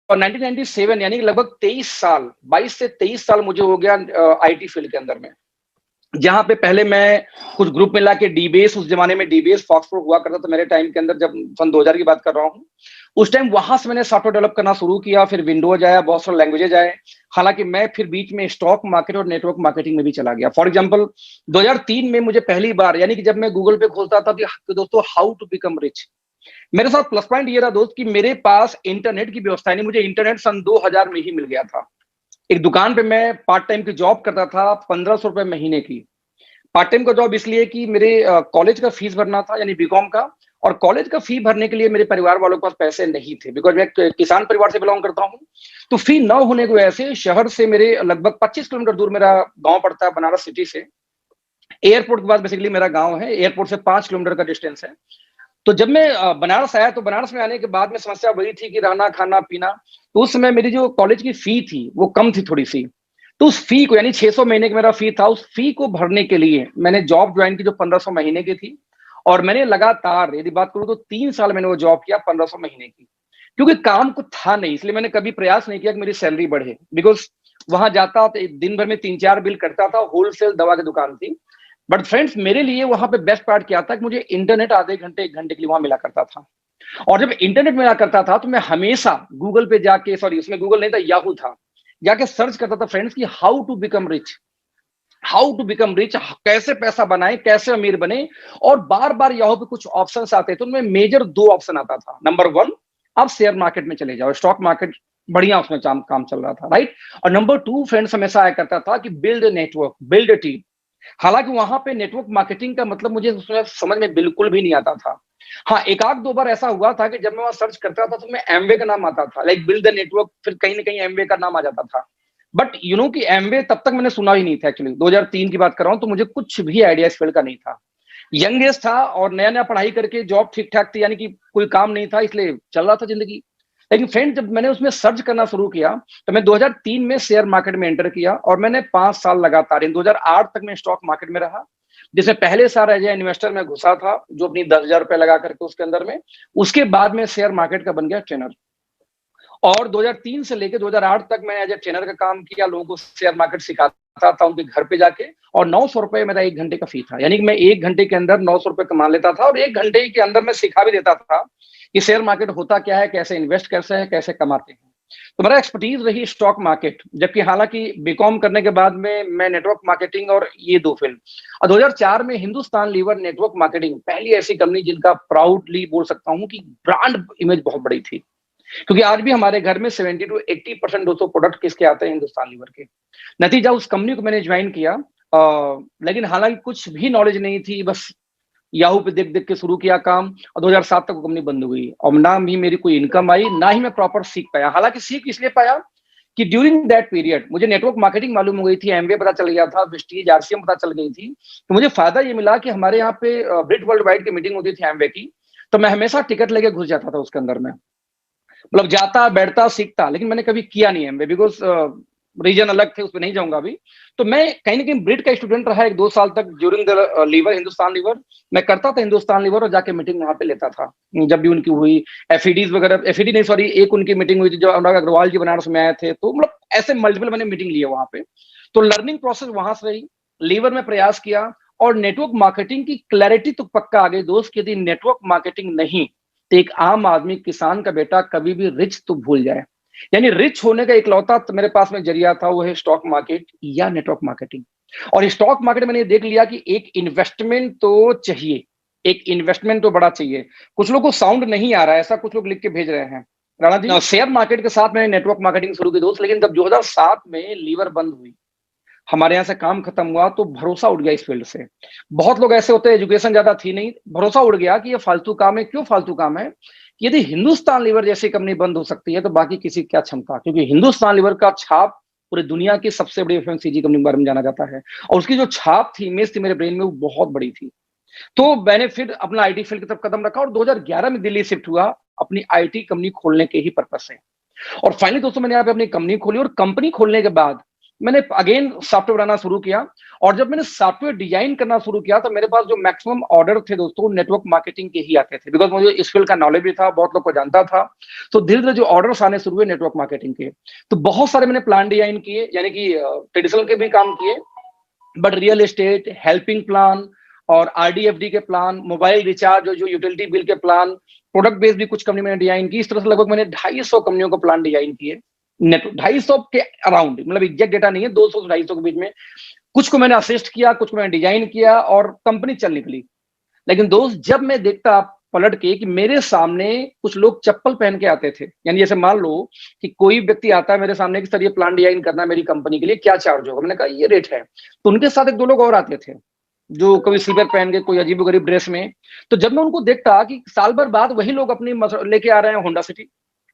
और 1997 यानी कि लगभग 23 साल, 22 से 23 साल मुझे हो गया आईटी फील्ड के अंदर में, जहां पे पहले मैं कुछ ग्रुप मिला के डीबेस, उस जमाने में डीबेस फॉक्सट्रोट हुआ करता था मेरे टाइम के अंदर, जब सन 2000 की बात कर रहा हूं। उस टाइम वहां से मैंने सॉफ्टवेयर डेवलप करना शुरू किया, फिर विंडोज आया, बहुत सारे लैंग्वेजेज आए। हालांकि मैं फिर बीच में स्टॉक मार्केट और नेटवर्क मार्केटिंग में भी चला गया। फॉर एग्जांपल 2003 में मुझे पहली बार, यानी कि जब मैं गूगल पे खोलता था कि दोस्तों हाउ टू बिकम रिच, मेरे साथ प्लस पॉइंट ये रहा दोस्त कि मेरे पास इंटरनेट की व्यवस्था नहीं, मुझे इंटरनेट सन 2000 में ही मिल गया था। एक दुकान पे मैं पार्ट टाइम की जॉब करता था, 1500 रुपए महीने की। पार्ट टाइम का जॉब इसलिए कि मेरे कॉलेज का फीस भरना था, यानी बीकॉम का, और कॉलेज का फी भरने के लिए मेरे परिवार वालों के पास पैसे नहीं थे, बिकॉज मैं किसान परिवार से बिलोंग करता हूँ। तो फी न होने की वजह से शहर से मेरे लगभग 25 किलोमीटर दूर मेरा गांव पड़ता है, बनारस सिटी से। एयरपोर्ट के पास बेसिकली मेरा गांव है, एयरपोर्ट से 5 किलोमीटर का डिस्टेंस है। तो जब मैं बनारस आया, तो बनारस में आने के बाद में समस्या वही थी कि रहना खाना पीना। तो उस समय मेरी जो कॉलेज की फी थी वो कम थी थोड़ी सी। तो उस फी को, यानी 600 महीने का मेरा फी था, उस फी को भरने के लिए मैंने जॉब ज्वाइन की जो 1500 महीने की थी। और मैंने लगातार यदि बात करूं तो 3 साल मैंने वो जॉब किया 1500 महीने की। क्योंकि काम कुछ था नहीं, इसलिए मैंने कभी प्रयास नहीं किया कि मेरी सैलरी बढ़े। बिकॉज वहां जाता तो दिन भर में 3-4 बिल करता था, होलसेल दवा की दुकान थी। बट फ्रेंड्स, मेरे लिए वहां पे बेस्ट पार्ट क्या था कि मुझे इंटरनेट आधे घंटे 1 घंटे के लिए वहां मिला करता था। और जब इंटरनेट मिला करता था तो मैं हमेशा गूगल पे जाके, सॉरी उसमें गूगल नहीं था, याहू था, जाके सर्च करता था फ्रेंड्स कि how to become rich, how to become rich, कैसे पैसा बनाए, कैसे अमीर बने। और बार बार याहू पे कुछ ऑप्शंस आते थे, उनमें मेजर 2 ऑप्शन आता था। नंबर 1, आप शेयर मार्केट में चले जाओ, स्टॉक मार्केट बढ़िया उसमें काम चल रहा था, राइट। और नंबर 2 फ्रेंड्स हमेशा आया करता था कि बिल्ड नेटवर्क, बिल्ड टीम। हालांकि वहां पे नेटवर्क मार्केटिंग का मतलब मुझे उसमें समझ में बिल्कुल भी नहीं आता था। हाँ, एक आध दो बार ऐसा हुआ था कि जब मैं वहां सर्च करता था तो मैं एमवे का नाम आता था, लाइक बिल्ड द नेटवर्क, फिर कहीं ना कहीं एमवे का नाम आ जाता था। बट यू नो कि एमवे तब तक मैंने सुना ही नहीं था। एक्चुअली 2003 की बात कर रहा हूं, तो मुझे कुछ भी आइडिया इस फील्ड का नहीं था। यंग एज था और नया नया पढ़ाई करके जॉब ठीक ठाक थी, यानी कि कोई काम नहीं था, इसलिए चल रहा था जिंदगी। लेकिन फ्रेंड, जब मैंने उसमें सर्च करना शुरू किया तो मैं 2003 में शेयर मार्केट में एंटर किया, और मैंने 5 साल लगातार, इन 2008 तक मैं स्टॉक मार्केट में रहा। जिसमें पहले साल एज ए इन्वेस्टर में घुसा था, जो अपनी 10,000 रुपए लगा करके उसके अंदर में। उसके बाद में शेयर मार्केट का बन गया ट्रेनर। और 2003 से लेकर 2008 तक मैंने एज ए ट्रेनर का काम किया, लोगों को शेयर मार्केट सिखाता था उनके घर पे जाके। और 900 रुपए मेरा 1 घंटे का फी था, यानी कि मैं 1 घंटे के अंदर 900 रुपए कमा लेता था, और 1 घंटे के अंदर मैं सिखा भी देता था कि शेयर मार्केट होता क्या है, कैसे इन्वेस्ट कैसे है, कैसे कमाते हैं। तो मेरा एक्सपर्टीज रही स्टॉक मार्केट, जबकि हालांकि बीकॉम करने के बाद में मैं नेटवर्क मार्केटिंग और ये 2 फील्ड। और 2004 में हिंदुस्तान लीवर नेटवर्क मार्केटिंग पहली ऐसी कंपनी जिनका प्राउडली बोल सकता हूं कि ब्रांड इमेज बहुत बड़ी थी। क्योंकि आज भी हमारे घर में 70 to 80% दोस्तों प्रोडक्ट किसके आते हैं, हिंदुस्तान लीवर के। नतीजा, उस कंपनी को मैंने ज्वाइन किया। लेकिन हालांकि कुछ भी नॉलेज नहीं थी, बस याहू पे देख देख के शुरू किया काम। और 2007 तक वो कंपनी बंद हो गई, और ना ही मेरी कोई इनकम आई, ना ही मैं प्रॉपर सीख पाया। हालांकि सीख इसलिए पाया कि ड्यूरिंग दैट पीरियड मुझे नेटवर्क मार्केटिंग मालूम हो गई थी, एमबीए पता चल गया था, विस्टीज आरसीएम पता चल गई थी। तो मुझे फायदा ये मिला कि हमारे यहाँ पे ब्रिट वर्ल्ड वाइड की मीटिंग होती थी एमबीए की। तो मैं हमेशा टिकट लेके घुस जाता था उसके अंदर में, मतलब जाता बैठता सीखता। लेकिन मैंने कभी किया नहीं एमबीए, बिकॉज रीजन अलग थे, उस पर नहीं जाऊंगा अभी। तो मैं कहीं ना कहीं ब्रिट का स्टूडेंट रहा 1-2 साल तक during the Lever, Hindustan Lever. मैं करता था हिंदुस्तान लीवर, और जाके मीटिंग वहां पे लेता था जब भी उनकी हुई। एफईडीज वगैरह, एफईडी नहीं सॉरी, एक उनकी मीटिंग हुई थी जो अनुराग अग्रवाल जी बनारस में आए थे, तो मतलब ऐसे मल्टीपल मैंने मीटिंग लिए वहां पे। तो लर्निंग प्रोसेस वहां से रही। लीवर में प्रयास किया, और नेटवर्क मार्केटिंग की क्लैरिटी तो पक्का आ गई दोस्त, यदि नेटवर्क मार्केटिंग नहीं तो एक आम आदमी, किसान का बेटा कभी भी रिच तो भूल जाए। यानी रिच होने का इकलौता तो मेरे पास में जरिया था, वो है स्टॉक मार्केट या नेटवर्क मार्केटिंग। और स्टॉक मार्केट मैंने देख लिया कि एक इन्वेस्टमेंट तो चाहिए, एक इन्वेस्टमेंट तो बड़ा चाहिए। कुछ लोग को साउंड नहीं आ रहा है, ऐसा कुछ लोग लिख के भेज रहे हैं राणा जी। शेयर मार्केट के साथ मैंने नेटवर्क मार्केटिंग शुरू की दोस्त, लेकिन जब 2007 में लीवर बंद हुई, हमारे यहाँ से काम खत्म हुआ, तो भरोसा उड़ गया इस फील्ड से। बहुत लोग ऐसे होते हैं, एजुकेशन ज्यादा थी नहीं, भरोसा उड़ गया कि ये फालतू काम है। क्यों फालतू काम है? यदि हिंदुस्तान लीवर जैसी कंपनी बंद हो सकती है तो बाकी किसी की क्या क्षमता, क्योंकि हिंदुस्तान लीवर का छाप पूरी दुनिया की सबसे बड़ी एफएमसीजी कंपनी के बारे में जाना जाता है। और उसकी जो छाप थी, इमेज थी मेरे ब्रेन में, वो बहुत बड़ी थी। तो मैंने फिर अपना आईटी फील्ड की तरफ कदम रखा, और 2011 में दिल्ली शिफ्ट हुआ अपनी आईटी कंपनी खोलने के ही पर्पज से। और फाइनली दोस्तों, मैंने यहाँ पे अपनी कंपनी खोली, और कंपनी खोलने के बाद मैंने अगेन सॉफ्टवेयर बनाना शुरू किया। और जब मैंने सॉफ्टवेयर डिजाइन करना शुरू किया तो मेरे पास जो मैक्सिमम ऑर्डर थे दोस्तों नेटवर्क मार्केटिंग के ही आते थे, बिकॉज मुझे इस फील्ड का नॉलेज भी था, बहुत लोग को जानता था। तो धीरे धीरे जो ऑर्डर्स आने शुरू हुए नेटवर्क मार्केटिंग के, तो बहुत सारे मैंने प्लान डिजाइन किए, यानी कि ट्रेडिशनल के भी काम किए, but real estate, helping plan और आरडीएफडी के प्लान, मोबाइल रिचार्ज, जो यूटिलिटी बिल के प्लान, प्रोडक्ट बेस्ड भी कुछ कंपनी मैंने डिजाइन की। इस तरह से लगभग मैंने 250 कंपनियों को प्लान डिजाइन किए, नेट 250 के अराउंड, मतलब एग्जैक्ट डेटा नहीं है, 200 से 250 के बीच में। कुछ को मैंने असिस्ट किया, कुछ को मैंने डिजाइन किया और कंपनी चल निकली। लेकिन दोस्त जब मैं देखता पलट के कि मेरे सामने कुछ लोग चप्पल पहन के आते थे, यानी जैसे मान लो कि कोई व्यक्ति आता है मेरे सामने कि सर ये प्लान डिजाइन करना है मेरी कंपनी के लिए, क्या चार्ज होगा? मैंने कहा ये रेट है। तो उनके साथ एक दो लोग और आते थे जो कभी स्लीपर पहन के, कोई अजीबोगरीब ड्रेस में। तो जब मैं उनको देखता कि साल भर बाद वही लोग अपनी लेके आ रहे हैं होंडा सिटी,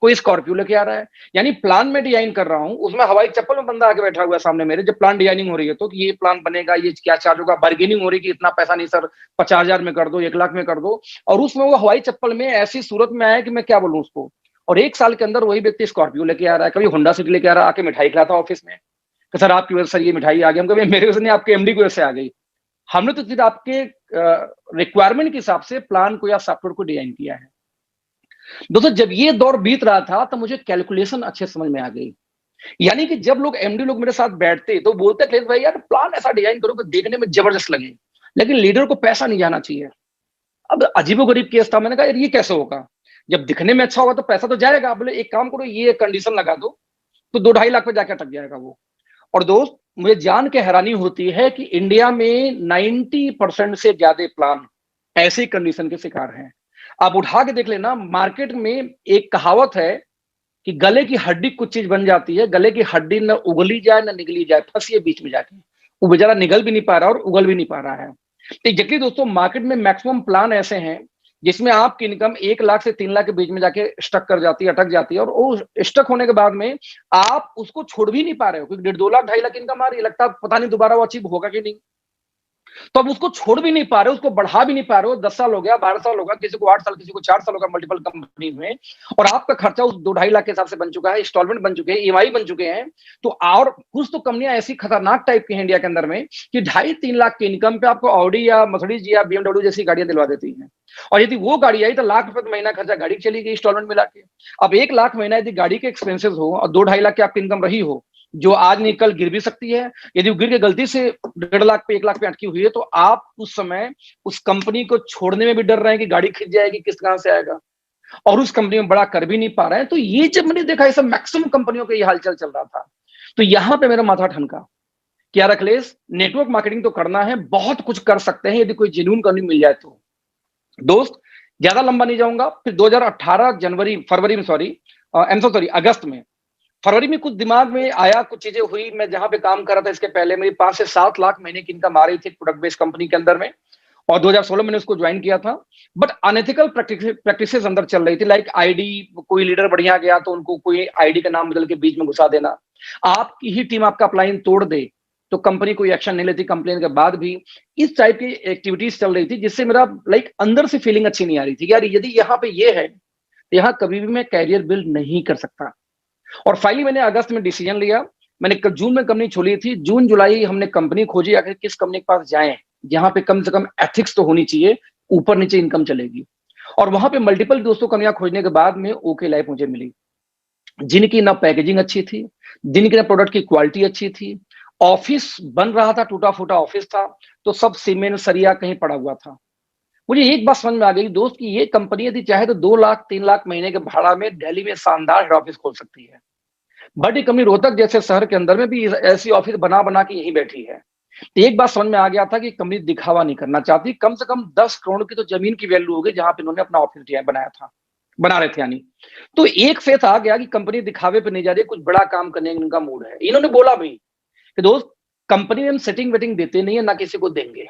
कोई स्कॉर्पियो लेके आ रहा है, यानी प्लान में डिजाइन कर रहा हूं, उसमें हवाई चप्पल में बंदा आके बैठा हुआ है सामने मेरे, जब प्लान डिजाइनिंग हो रही है तो कि ये प्लान बनेगा, ये क्या चार्ज होगा, बार्गेनिंग हो रही है कि इतना पैसा नहीं सर, 50,000 में कर दो, 1 लाख में कर दो। और उसमें वो हवाई चप्पल में ऐसी सूरत में आया कि मैं क्या बोलूं उसको। और 1 साल के अंदर वही व्यक्ति स्कॉर्पियो लेके आ रहा है, कभी होंडा सिटी लेके आ रहा है, आके मिठाई खिलाता ऑफिस में कि सर आपकी वजह से सर ये मिठाई आ गई। हम कभी मेरे वजह से नहीं, आपके एमडी की वजह से आ गई। हमने तो सिर्फ आपके रिक्वायरमेंट के हिसाब से प्लान को या सॉफ्टवेयर को डिजाइन किया है। दोस्तों जब ये दौर बीत रहा था तो मुझे कैलकुलेशन अच्छे समझ में आ गई। यानी कि जब लोग एमडी लोग मेरे साथ बैठते तो बोलते थे भाई यार प्लान ऐसा डिजाइन करो कि देखने में जबरदस्त लगे, लेकिन लीडर को पैसा नहीं जाना चाहिए। अब अजीबोगरीब केस था, मैंने कहा यार ये कैसे होगा, जब दिखने में अच्छा होगा तो पैसा तो जाएगा। बोले एक काम करो, ये कंडीशन लगा दो, तो 2-2.5 लाख पे जाके अटक जाएगा वो। और दोस्त मुझे जान के हैरानी होती है कि इंडिया में 90% से ज्यादा प्लान ऐसी कंडीशन के शिकार हैं। आप उठा के देख लेना, मार्केट में एक कहावत है कि गले की हड्डी कुछ चीज बन जाती है, गले की हड्डी न उगली जाए न निगली जाए, फंसी है बीच में जाके। वो बेचारा निगल भी नहीं पा रहा और उगल भी नहीं पा रहा है। तो एग्जैक्टली दोस्तों मार्केट में मैक्सिमम प्लान ऐसे हैं जिसमें आपकी इनकम 1 लाख से 3 लाख के बीच में जाके स्टक कर जाती है, अटक जाती है। और वो स्टक होने के बाद में आप उसको छोड़ भी नहीं पा रहे हो, क्योंकि 1.5-2 लाख 2.5 लाख इनकम आ रही है, लगता है पता नहीं दोबारा वो अचीव होगा कि नहीं। तो अब उसको छोड़ भी नहीं पा रहे हो, उसको बढ़ा भी नहीं पा रहे हो। 10 साल हो गया, 12 साल होगा, किसी को 8 साल, किसी को 4 साल होगा मल्टीपल कंपनी में, और आपका खर्चा उस 2-2.5 लाख के हिसाब से बन चुका है, इंस्टॉलमेंट बन चुके हैं, ईएमआई बन चुके हैं। तो और कुछ तो कंपनियां ऐसी खतरनाक टाइप की हैं इंडिया के अंदर में कि 2.5-3 लाख की इनकम पे आपको ऑडी या मर्सिडीज या बीएमडब्ल्यू जैसी गाड़ियां दिलवा देती हैं। और यदि वो गाड़ी आई तो लाख रुपए तो महीना खर्चा गाड़ी चली गई इंस्टॉलमेंट मिला के। अब 1 लाख महीना यदि गाड़ी के एक्सपेंसेस हो और 2-2.5 लाख की आपकी इनकम रही हो, जो आज नहीं कल गिर भी सकती है, यदि वो गिर के गलती से 1.5 लाख पे 1 लाख पे अटकी हुई है, तो आप उस समय उस कंपनी को छोड़ने में भी डर रहे हैं कि गाड़ी खिंच जाएगी, किस्त कहां से आएगा, और उस कंपनी में बड़ा कर भी नहीं पा रहे हैं। तो ये जब मैंने देखा ये सब मैक्सिमम कंपनियों का ये हालचाल चल रहा था, तो यहां पे मेरा माथा ठनका। क्या अखिलेश, नेटवर्क मार्केटिंग तो करना है, बहुत कुछ कर सकते हैं यदि कोई जेन्युइन कंपनी मिल जाए तो। दोस्त ज्यादा लंबा नहीं जाऊंगा, फिर 2018 जनवरी फरवरी में सॉरी सॉरी अगस्त में, फरवरी में कुछ दिमाग में आया, कुछ चीजें हुई। मैं जहां पे काम कर रहा था इसके पहले मेरी 5 से 7 लाख महीने की इनकम आ रही थी प्रोडक्ट बेस्ड कंपनी के अंदर में, और 2016 मैंने उसको ज्वाइन किया था। बट अनएथिकल प्रैक्टिसेस अंदर चल रही थी, लाइक आईडी, कोई लीडर बढ़िया गया तो उनको कोई आईडी का नाम बदल के बीच में घुसा देना, आपकी ही टीम आपका अपलाइन तोड़ दे तो कंपनी कोई एक्शन नहीं लेती कंप्लेन के बाद भी। इस टाइप की एक्टिविटीज चल रही थी जिससे मेरा लाइक अंदर से फीलिंग अच्छी नहीं आ रही थी कि यार यदि यहाँ पे ये है तो यहाँ कभी भी मैं कैरियर बिल्ड नहीं कर सकता। और फाइनली मैंने अगस्त में डिसीजन लिया। मैंने जून में कंपनी छोड़ी थी, जून जुलाई हमने कंपनी खोजी, आखिर किस कंपनी के पास जाएं जहां पे कम से कम एथिक्स तो होनी चाहिए, ऊपर नीचे इनकम चलेगी। और वहां पे मल्टीपल दोस्तों कंपनियां खोजने के बाद में ओके लाइफ मुझे मिली, जिनकी ना पैकेजिंग अच्छी थी, जिनकी ना प्रोडक्ट की क्वालिटी अच्छी थी, ऑफिस बन रहा था, टूटा फूटा ऑफिस था, तो सब सीमेंट सरिया कहीं पड़ा हुआ था। मुझे एक बात समझ में आ गई दोस्त कि ये कंपनी यदि चाहे तो 2 लाख 3 लाख महीने के भाड़ा में दिल्ली में शानदार हेड ऑफिस खोल सकती है। बट ये कंपनी रोहतक जैसे शहर के अंदर में भी ऐसी ऑफिस बना बना के यहीं बैठी है। तो एक बात समझ में आ गया था कि कंपनी दिखावा नहीं करना चाहती, कम से कम 10 करोड़ की तो जमीन की वैल्यू होगी जहां पे इन्होंने अपना ऑफिस बनाया था, बना रहे थे यानी। तो एक फेथ आ गया कि कंपनी दिखावे पे नहीं जा रही, कुछ बड़ा काम करने का इनका मूड है। इन्होंने बोला भी कि दोस्त कंपनी में हम सेटिंग वेटिंग देते नहीं है, ना किसी को देंगे।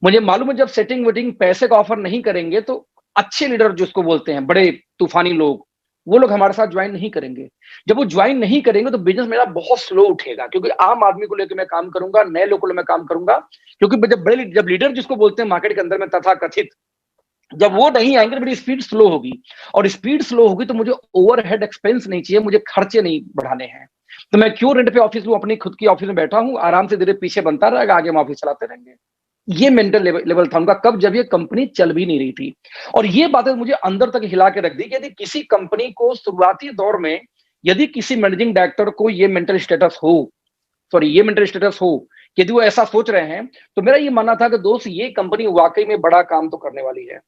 मुझे मालूम है जब सेटिंग वेटिंग पैसे का ऑफर नहीं करेंगे तो अच्छे लीडर जिसको बोलते हैं, बड़े तूफानी लोग, वो लोग हमारे साथ ज्वाइन नहीं करेंगे। जब वो ज्वाइन नहीं करेंगे तो बिजनेस मेरा बहुत स्लो उठेगा, क्योंकि आम आदमी को लेकर मैं काम करूंगा, नए लोगों को लेकर मैं काम करूंगा। क्योंकि जब लीडर जिसको बोलते हैं मार्केट के अंदर में तथा कथित, जब वो नहीं आएंगे तो मेरी स्पीड स्लो होगी, और स्पीड स्लो होगी तो मुझे ओवरहेड एक्सपेंस नहीं चाहिए, मुझे खर्चे नहीं बढ़ाने हैं। तो मैं क्यों रेंट पे ऑफिस लूं, अपनी खुद की ऑफिस में बैठा हूं, आराम से धीरे पीछे बनता रहेगा, आगे हम ऑफिस चलाते रहेंगे। ये मेंटल लेवल था उनका, कब जब ये कंपनी चल भी नहीं रही थी। और ये बातें मुझे अंदर तक हिला के रख दी कि यदि किसी कंपनी को शुरुआती दौर में, यदि किसी मैनेजिंग डायरेक्टर को ये मेंटल स्टेटस हो, ये मेंटल स्टेटस हो, यदि वो ऐसा सोच रहे हैं, तो मेरा ये मानना था कि दोस्त ये कंपनी वाकई में बड़ा काम तो करने वाली है।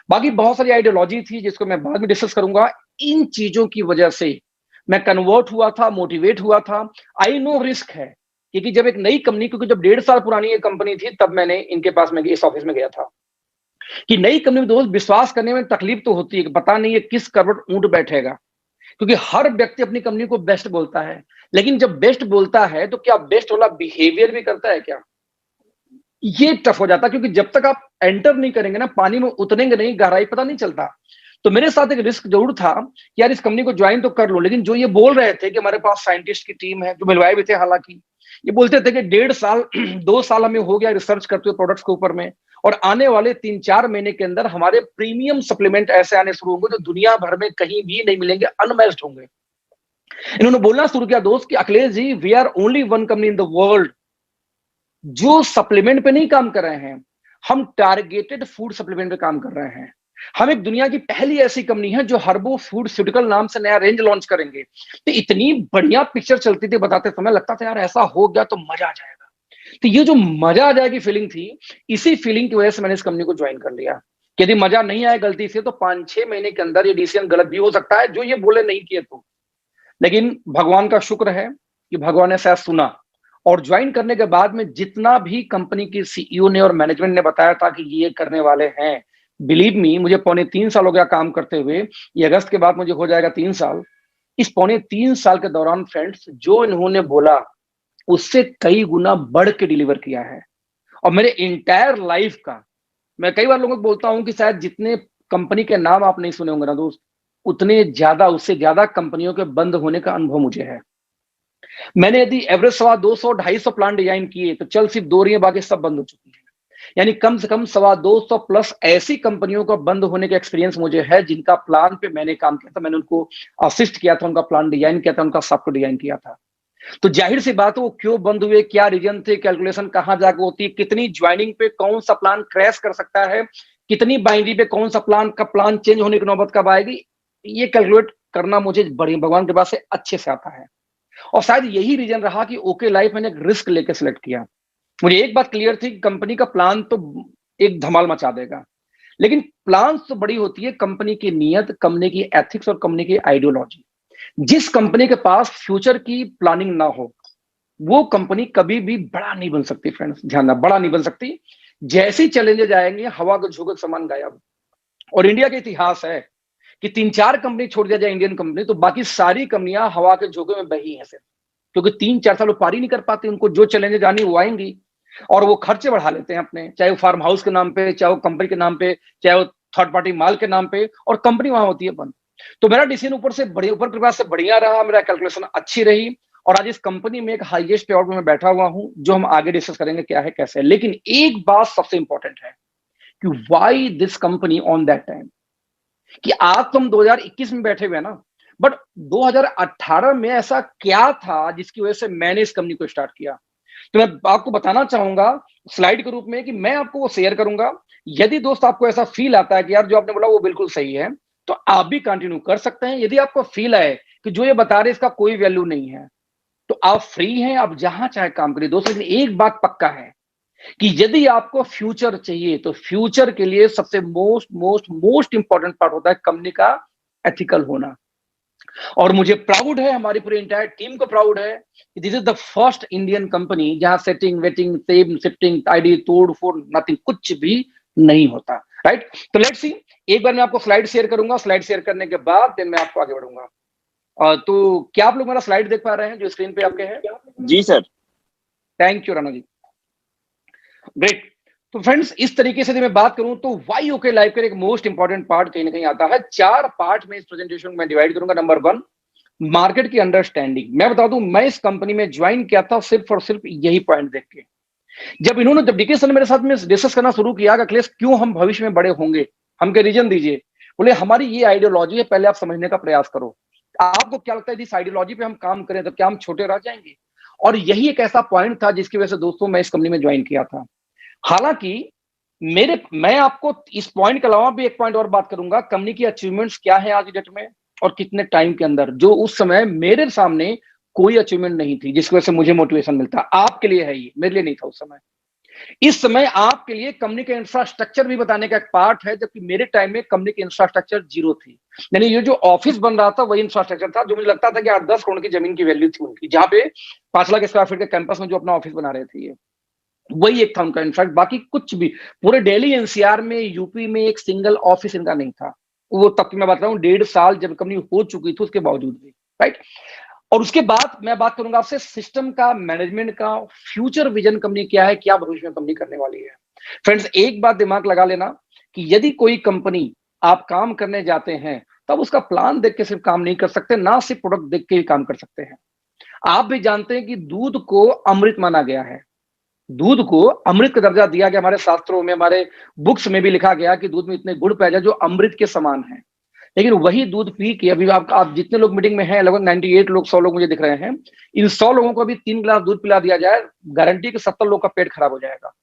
बाकी बहुत सारी आइडियोलॉजी थी जिसको मैं बाद में डिस्कस करूंगा। इन चीजों की वजह से मैं कन्वर्ट हुआ था, मोटिवेट हुआ था। आई नो रिस्क है, क्योंकि जब एक नई कंपनी, क्योंकि जब 1.5 साल पुरानी ये कंपनी थी, तब मैंने इनके पास में इस ऑफिस में गया था कि नई कंपनी में दोस्त विश्वास करने में तकलीफ तो होती है कि पता नहीं है किस करवट ऊंट बैठेगा, क्योंकि हर व्यक्ति अपनी कंपनी को बेस्ट बोलता है, लेकिन जब बेस्ट बोलता है तो क्या बेस्ट वाला बिहेवियर भी करता है क्या? ये टफ हो जाता है, क्योंकि जब तक आप एंटर नहीं करेंगे ना, पानी में उतरेंगे नहीं, गहराई पता नहीं चलता। तो मेरे साथ एक रिस्क जरूर था कि यार इस कंपनी को ज्वाइन तो कर लो, लेकिन जो ये बोल रहे थे कि हमारे पास साइंटिस्ट की टीम है, जो मिलवाए भी थे, हालांकि ये बोलते थे कि 1.5 साल 2 साल हमें हो गया रिसर्च करते हुए प्रोडक्ट्स के ऊपर में, और आने वाले 3-4 महीने के अंदर हमारे प्रीमियम सप्लीमेंट ऐसे आने शुरू होंगे जो दुनिया भर में कहीं भी नहीं मिलेंगे, अनमैच्ड होंगे। इन्होंने बोलना शुरू किया दोस्त कि Akhilesh ji, we are only one company in the world जो सप्लीमेंट पे नहीं काम कर रहे हैं, हम टारगेटेड फूड सप्लीमेंट पे काम कर रहे हैं। हम एक दुनिया की पहली ऐसी कंपनी है जो हर्बो फूडस्यूटिकल नाम से नया रेंज लॉन्च करेंगे। तो इतनी बढ़िया पिक्चर चलती थी, बताते समय लगता था यार ऐसा हो गया तो मजा आ जाएगा। तो ये जो मजा आ जाएगी फीलिंग थी, इसी फीलिंग की वजह से मैंने इस कंपनी को ज्वाइन कर लिया। यदि मजा नहीं आया गलती से, तो 5-6 महीने के अंदर ये डिसीजन गलत भी हो सकता है, जो ये बोले नहीं किए तो। लेकिन भगवान का शुक्र है कि भगवान ने शायद सुना, और ज्वाइन करने के बाद में जितना भी कंपनी की सीईओ ने और मैनेजमेंट ने बताया था कि ये करने वाले हैं, बिलीव मी, मुझे 3.25 साल हो गया काम करते हुए, ये अगस्त के बाद मुझे हो जाएगा 3 साल। इस 3.25 साल के दौरान फ्रेंड्स, जो इन्होंने बोला उससे कई गुना बढ़ के डिलीवर किया है। और मेरे इंटायर लाइफ का, मैं कई बार लोगों को बोलता हूं कि शायद जितने कंपनी के नाम आप नहीं सुने होंगे ना दोस्त, उतने ज्यादा, उससे ज्यादा कंपनियों के बंद होने का अनुभव मुझे है। मैंने यदि एवरेज 200-250 प्लान डिजाइन किए तो चल सिर्फ 2 रही है, बाकी सब बंद हो चुकी है। यानी कम से कम 250 प्लस ऐसी कंपनियों का बंद होने का एक्सपीरियंस मुझे है, जिनका प्लान पे मैंने काम किया था, मैंने उनको असिस्ट किया था, उनका प्लान डिजाइन किया था, उनका सबको डिजाइन किया था। तो जाहिर सी बात है वो क्यों बंद हुए, क्या रीजन थे, कैलकुलेशन कहां जाकर होती है, कितनी ज्वाइनिंग पे कौन सा प्लान क्रैश कर सकता है, कितनी बाइंड्री पे कौन सा प्लान का प्लान चेंज होने की नौबत कब आएगी, ये कैलकुलेट करना मुझे बड़ी भगवान के पास से अच्छे से आता है। और शायद यही रीजन रहा कि ओके लाइफ मैंने एक रिस्क लेकर सिलेक्ट किया। मुझे एक बात क्लियर थी, कंपनी का प्लान तो एक धमाल मचा देगा, लेकिन प्लान तो बड़ी होती है कंपनी की नीयत, कंपनी की एथिक्स और कंपनी की आइडियोलॉजी। जिस कंपनी के पास फ्यूचर की प्लानिंग ना हो, वो कंपनी कभी भी बड़ा नहीं बन सकती फ्रेंड्स, ध्यान रखना, बड़ा नहीं बन सकती। जैसे ही चैलेंजेस आएंगे, हवा के झोंके समान गायब। और इंडिया का इतिहास है कि 3-4 कंपनी छोड़ दिया जाए इंडियन कंपनी, तो बाकी सारी कंपनियां हवा के झोंके में बही हैं सिर्फ, क्योंकि 3-4 साल वो पारी नहीं कर पाते, उनको जो चैलेंजेस आनी वो आएंगी, और वो खर्चे बढ़ा लेते हैं अपने, चाहे वो फार्म हाउस के नाम पे, चाहे वो कंपनी के नाम पे, चाहे वो थर्ड पार्टी माल के नाम पे, और कंपनी वहां होती है बंद। तो मेरा डिसीजन ऊपर कृपा से बढ़िया रहा, मेरा कैलकुलेशन अच्छी रही, और आज इस कंपनी में एक हाईएस्ट पे आउट में बैठा हुआ हूं, जो हम आगे डिस्कस करेंगे क्या है कैसे है। लेकिन एक बात सबसे इंपॉर्टेंट है कि why this company on that time, कि आज तो हम 2021 में बैठे हुए हैं ना, बट 2018 में ऐसा क्या था जिसकी वजह से मैंने इस कंपनी को स्टार्ट किया। तो मैं आपको बताना चाहूंगा स्लाइड के रूप में, कि मैं आपको वो शेयर करूंगा। यदि दोस्त आपको ऐसा फील आता है कि यार जो आपने बोला वो बिल्कुल सही है, तो आप भी कंटिन्यू कर सकते हैं। यदि आपको फील आए कि जो ये बता रहे इसका कोई वैल्यू नहीं है, तो आप फ्री हैं, आप जहां चाहे काम करिए दोस्त। लेकिन एक बात पक्का है कि यदि आपको फ्यूचर चाहिए, तो फ्यूचर के लिए सबसे मोस्ट इंपॉर्टेंट पार्ट होता है कंपनी का एथिकल होना। और मुझे प्राउड है, हमारी पूरी एंटायर टीम को प्राउड है कि this is the first Indian company जहां setting, waiting, save, shifting, ID, तोड़ फोड़, नथिंग, कुछ भी नहीं होता, राइट। तो लेट्स सी, एक बार मैं आपको स्लाइड शेयर करूंगा, स्लाइड शेयर करने के बाद फिर मैं आपको आगे बढ़ूंगा। तो क्या आप लोग मेरा स्लाइड देख पा रहे हैं जो स्क्रीन पे आपके है? जी sir. Thank you Rana ji, great. तो फ्रेंड्स, इस तरीके से मैं बात करूं तो वाई ओके लाइफ का एक मोस्ट इंपॉर्टेंट पार्ट कहीं ना कहीं आता है। 4 पार्ट में इस प्रेजेंटेशन को मैं डिवाइड करूंगा। नंबर 1, मार्केट की अंडरस्टैंडिंग। मैं बता दूं, मैं इस कंपनी में ज्वाइन किया था सिर्फ और सिर्फ यही पॉइंट देख के। जब डीके सर ने मेरे साथ में डिस्कस करना शुरू किया कि अखिलेश क्यों हम भविष्य में बड़े होंगे, हमके रीजन दीजिए, बोले हमारी ये आइडियोलॉजी है, पहले आप समझने का प्रयास करो। आपको क्या लगता है इस आइडियोलॉजी पे हम काम करें तो क्या हम छोटे रह जाएंगे? और यही एक ऐसा पॉइंट था जिसकी वजह से दोस्तों मैं इस कंपनी में ज्वाइन किया था। हालांकि मैं आपको इस पॉइंट के अलावा भी एक पॉइंट और बात करूंगा, कंपनी की अचीवमेंट्स क्या है आज की डेट में और कितने टाइम के अंदर, जो उस समय मेरे सामने कोई अचीवमेंट नहीं थी जिसकी वजह से मुझे मोटिवेशन मिलता। आपके लिए है, ये मेरे लिए नहीं था उस समय। इस समय आपके लिए कंपनी का इंफ्रास्ट्रक्चर भी बताने का एक पार्ट है, जबकि मेरे टाइम में कंपनी की इंफ्रास्ट्रक्चर जीरो थी। यानी ये जो ऑफिस बन रहा था वही इंफ्रास्ट्रक्चर था, जो मुझे लगता था कि 8-10 करोड़ की जमीन की वैल्यू थी उनकी, जहां पे 5 लाख स्क्वायर फीट के कैंपस में जो अपना ऑफिस बना रहे थे, ये वही एक था उनका। इनफैक्ट बाकी कुछ भी पूरे दिल्ली एनसीआर में, यूपी में एक सिंगल ऑफिस इनका नहीं था। वो तब की मैं बात रहा हूँ 1.5 साल जब कंपनी हो चुकी थी उसके बावजूद भी, राइट। और उसके बाद मैं बात करूंगा आपसे सिस्टम का, मैनेजमेंट का, फ्यूचर विजन कंपनी क्या है, क्या भविष्य में कंपनी करने वाली है। फ्रेंड्स, एक बात दिमाग लगा लेना कि यदि कोई कंपनी आप काम करने जाते हैं तब उसका प्लान देख के सिर्फ काम नहीं कर सकते, ना सिर्फ प्रोडक्ट देख के ही काम कर सकते हैं। आप भी जानते हैं कि दूध को अमृत माना गया है, दूध को अमृत का दर्जा दिया गया, हमारे शास्त्रों में, हमारे बुक्स में भी लिखा गया कि दूध में इतने गुण पाए जाए जो अमृत के समान है। लेकिन वही दूध पी के अभी आप जितने लोग मीटिंग में हैं, लगभग 98 लोग, 100 लोग मुझे दिख रहे हैं, इन 100 लोगों को अभी 3 गिलास दूध पिला दिया जाए, गारंटी कि 70 लोग का पेट खराब हो जाएगा।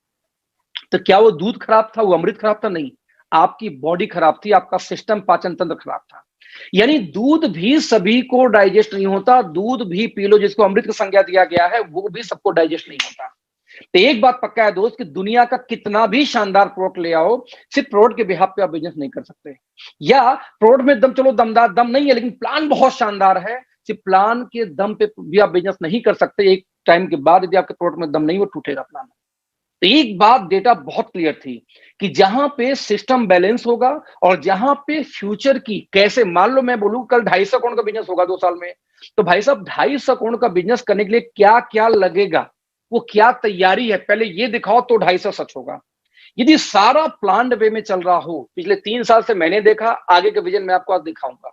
तो क्या वो दूध खराब था, वो अमृत खराब था? नहीं, आपकी बॉडी खराब थी, आपका सिस्टम, पाचन तंत्र खराब था। यानी दूध भी सभी को डाइजेस्ट नहीं होता, दूध भी पी लो जिसको अमृत की संज्ञा दिया गया है, वो भी सबको डाइजेस्ट नहीं होता। तो एक बात पक्का है दोस्त कि दुनिया का कितना भी शानदार प्रोडक्ट ले आओ, सिर्फ प्रोडक्ट के बिहाफ पे आप बिजनेस नहीं कर सकते। या प्रोडक्ट में दम, चलो दमदार दम नहीं है लेकिन प्लान बहुत शानदार है, सिर्फ प्लान के दम पे भी आप बिजनेस नहीं कर सकते। एक टाइम के बाद यदि आपके प्रोडक्ट में दम नहीं, वो टूटेगा प्लान। तो एक बात डेटा बहुत क्लियर थी कि जहां पे सिस्टम बैलेंस होगा और जहां पे फ्यूचर की कैसे, मान लो मैं बोलूं कल 250 करोड़ का बिजनेस होगा 2 साल में, तो भाई साहब 250 करोड़ का बिजनेस करने के लिए क्या क्या लगेगा, वो क्या तैयारी है, पहले ये दिखाओ तो 250 सच होगा। यदि सारा प्लान वे में चल रहा हो, पिछले 3 साल से मैंने देखा, आगे का विजन मैं आपको आज दिखाऊंगा,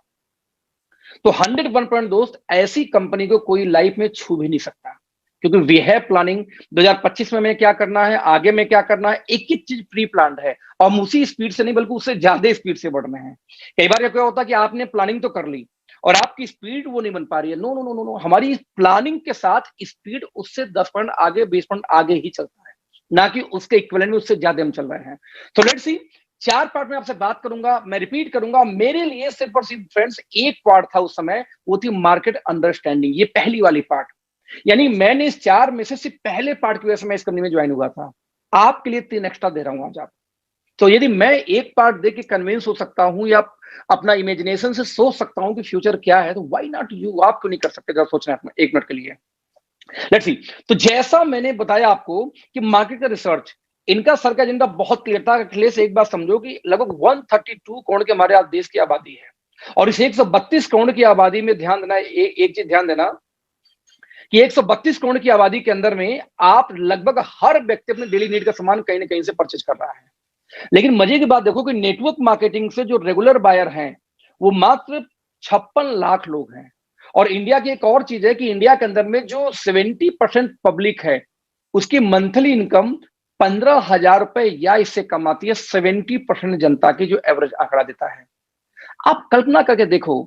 तो 101% दोस्त ऐसी कंपनी को कोई लाइफ में छू भी नहीं सकता, क्योंकि वी है प्लानिंग 2025 में क्या करना है, आगे में क्या करना है, एक एक चीज प्री प्लान्ड है, और हम उसी स्पीड से नहीं बल्कि उससे ज्यादा स्पीड से बढ़ रहे हैं। कई बार क्या होता है कि आपने प्लानिंग तो कर ली और आपकी स्पीड वो नहीं बन पा रही है। No no no no no, हमारी प्लानिंग के साथ स्पीड उससे 10% आगे, 20% आगे ही चलता है, ना कि उसके इक्विवेलेंट में उससे ज्यादा हम चल रहे हैं। तो लेट्स सी, 4 पार्ट में आपसे बात करूंगा, मैं रिपीट करूंगा, मेरे लिए सिर्फ और सिर्फ फ्रेंड्स एक पार्ट था उस समय, वो थी मार्केट अंडरस्टैंडिंग, ये पहली वाली पार्ट। यानी मैंने इस 4 में से सिर्फ पहले पार्ट की वजह से मैं इस कंपनी में ज्वाइन हुआ था। आपके लिए 3 एक्स्ट्रा दे रहा हूं आज आप। तो यदि मैं एक पार्ट दे के कन्विंस हो सकता हूं या अपना इमेजिनेशन से सोच सकता हूं कि फ्यूचर क्या है, तो व्हाई नॉट यू, आप क्यों नहीं कर सकते? जरा सोचना है 1 मिनट के लिए। लेट्स सी, तो जैसा मैंने बताया आपको कि मार्केट का रिसर्च, इनका सर का एजेंडा बहुत क्लियर था। अखिलेश, एक बात समझो कि लगभग 132 करोड़ के हमारे आज देश की आबादी है, और इस 132 करोड़ की आबादी में ध्यान देना, एक चीज ध्यान देना कि 132 करोड़ की आबादी के अंदर में आप लगभग हर व्यक्ति अपने डेली नीड का सामान कहीं ना कहीं से परचेज कर रहा है। लेकिन मजे की बात देखो कि नेटवर्क मार्केटिंग से जो रेगुलर बायर हैं वो मात्र 56 लाख लोग हैं। और इंडिया की एक और चीज है कि इंडिया के अंदर में जो 70% पब्लिक है उसकी मंथली इनकम 15,000 रुपए या इससे कम आती है। 70% जनता की जो एवरेज आंकड़ा देता है। आप कल्पना करके देखो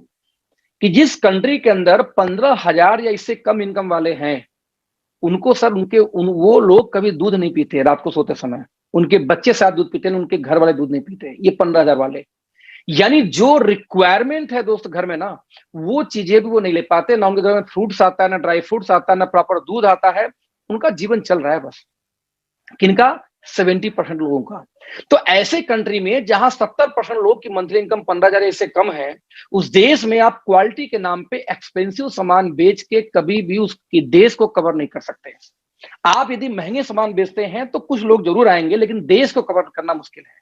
कि जिस कंट्री के अंदर 15,000 या इससे कम इनकम वाले हैं, उनको सर वो लोग कभी दूध नहीं पीते रात को सोते समय, उनके बच्चे साथ दूध पीते हैं, उनके घर वाले दूध नहीं पीते, ये 15,000 वाले। यानी जो रिक्वायरमेंट है दोस्त घर में ना, वो चीजें भी वो नहीं ले पाते, ना उनके घर में फ्रूट्स आता है, ना ड्राई फ्रूट्स आता है, ना प्रॉपर दूध आता है। उनका जीवन चल रहा है बस, किनका? 70% लोगों का। तो ऐसे कंट्री में जहां 70% लोग की मंथली इनकम 15,000 इससे कम है, उस देश में आप क्वालिटी के नाम पे एक्सपेंसिव सामान बेच के कभी भी उसकी देश को कवर नहीं कर सकते। आप यदि महंगे सामान बेचते हैं तो कुछ लोग जरूर आएंगे, लेकिन देश को कवर करना मुश्किल है।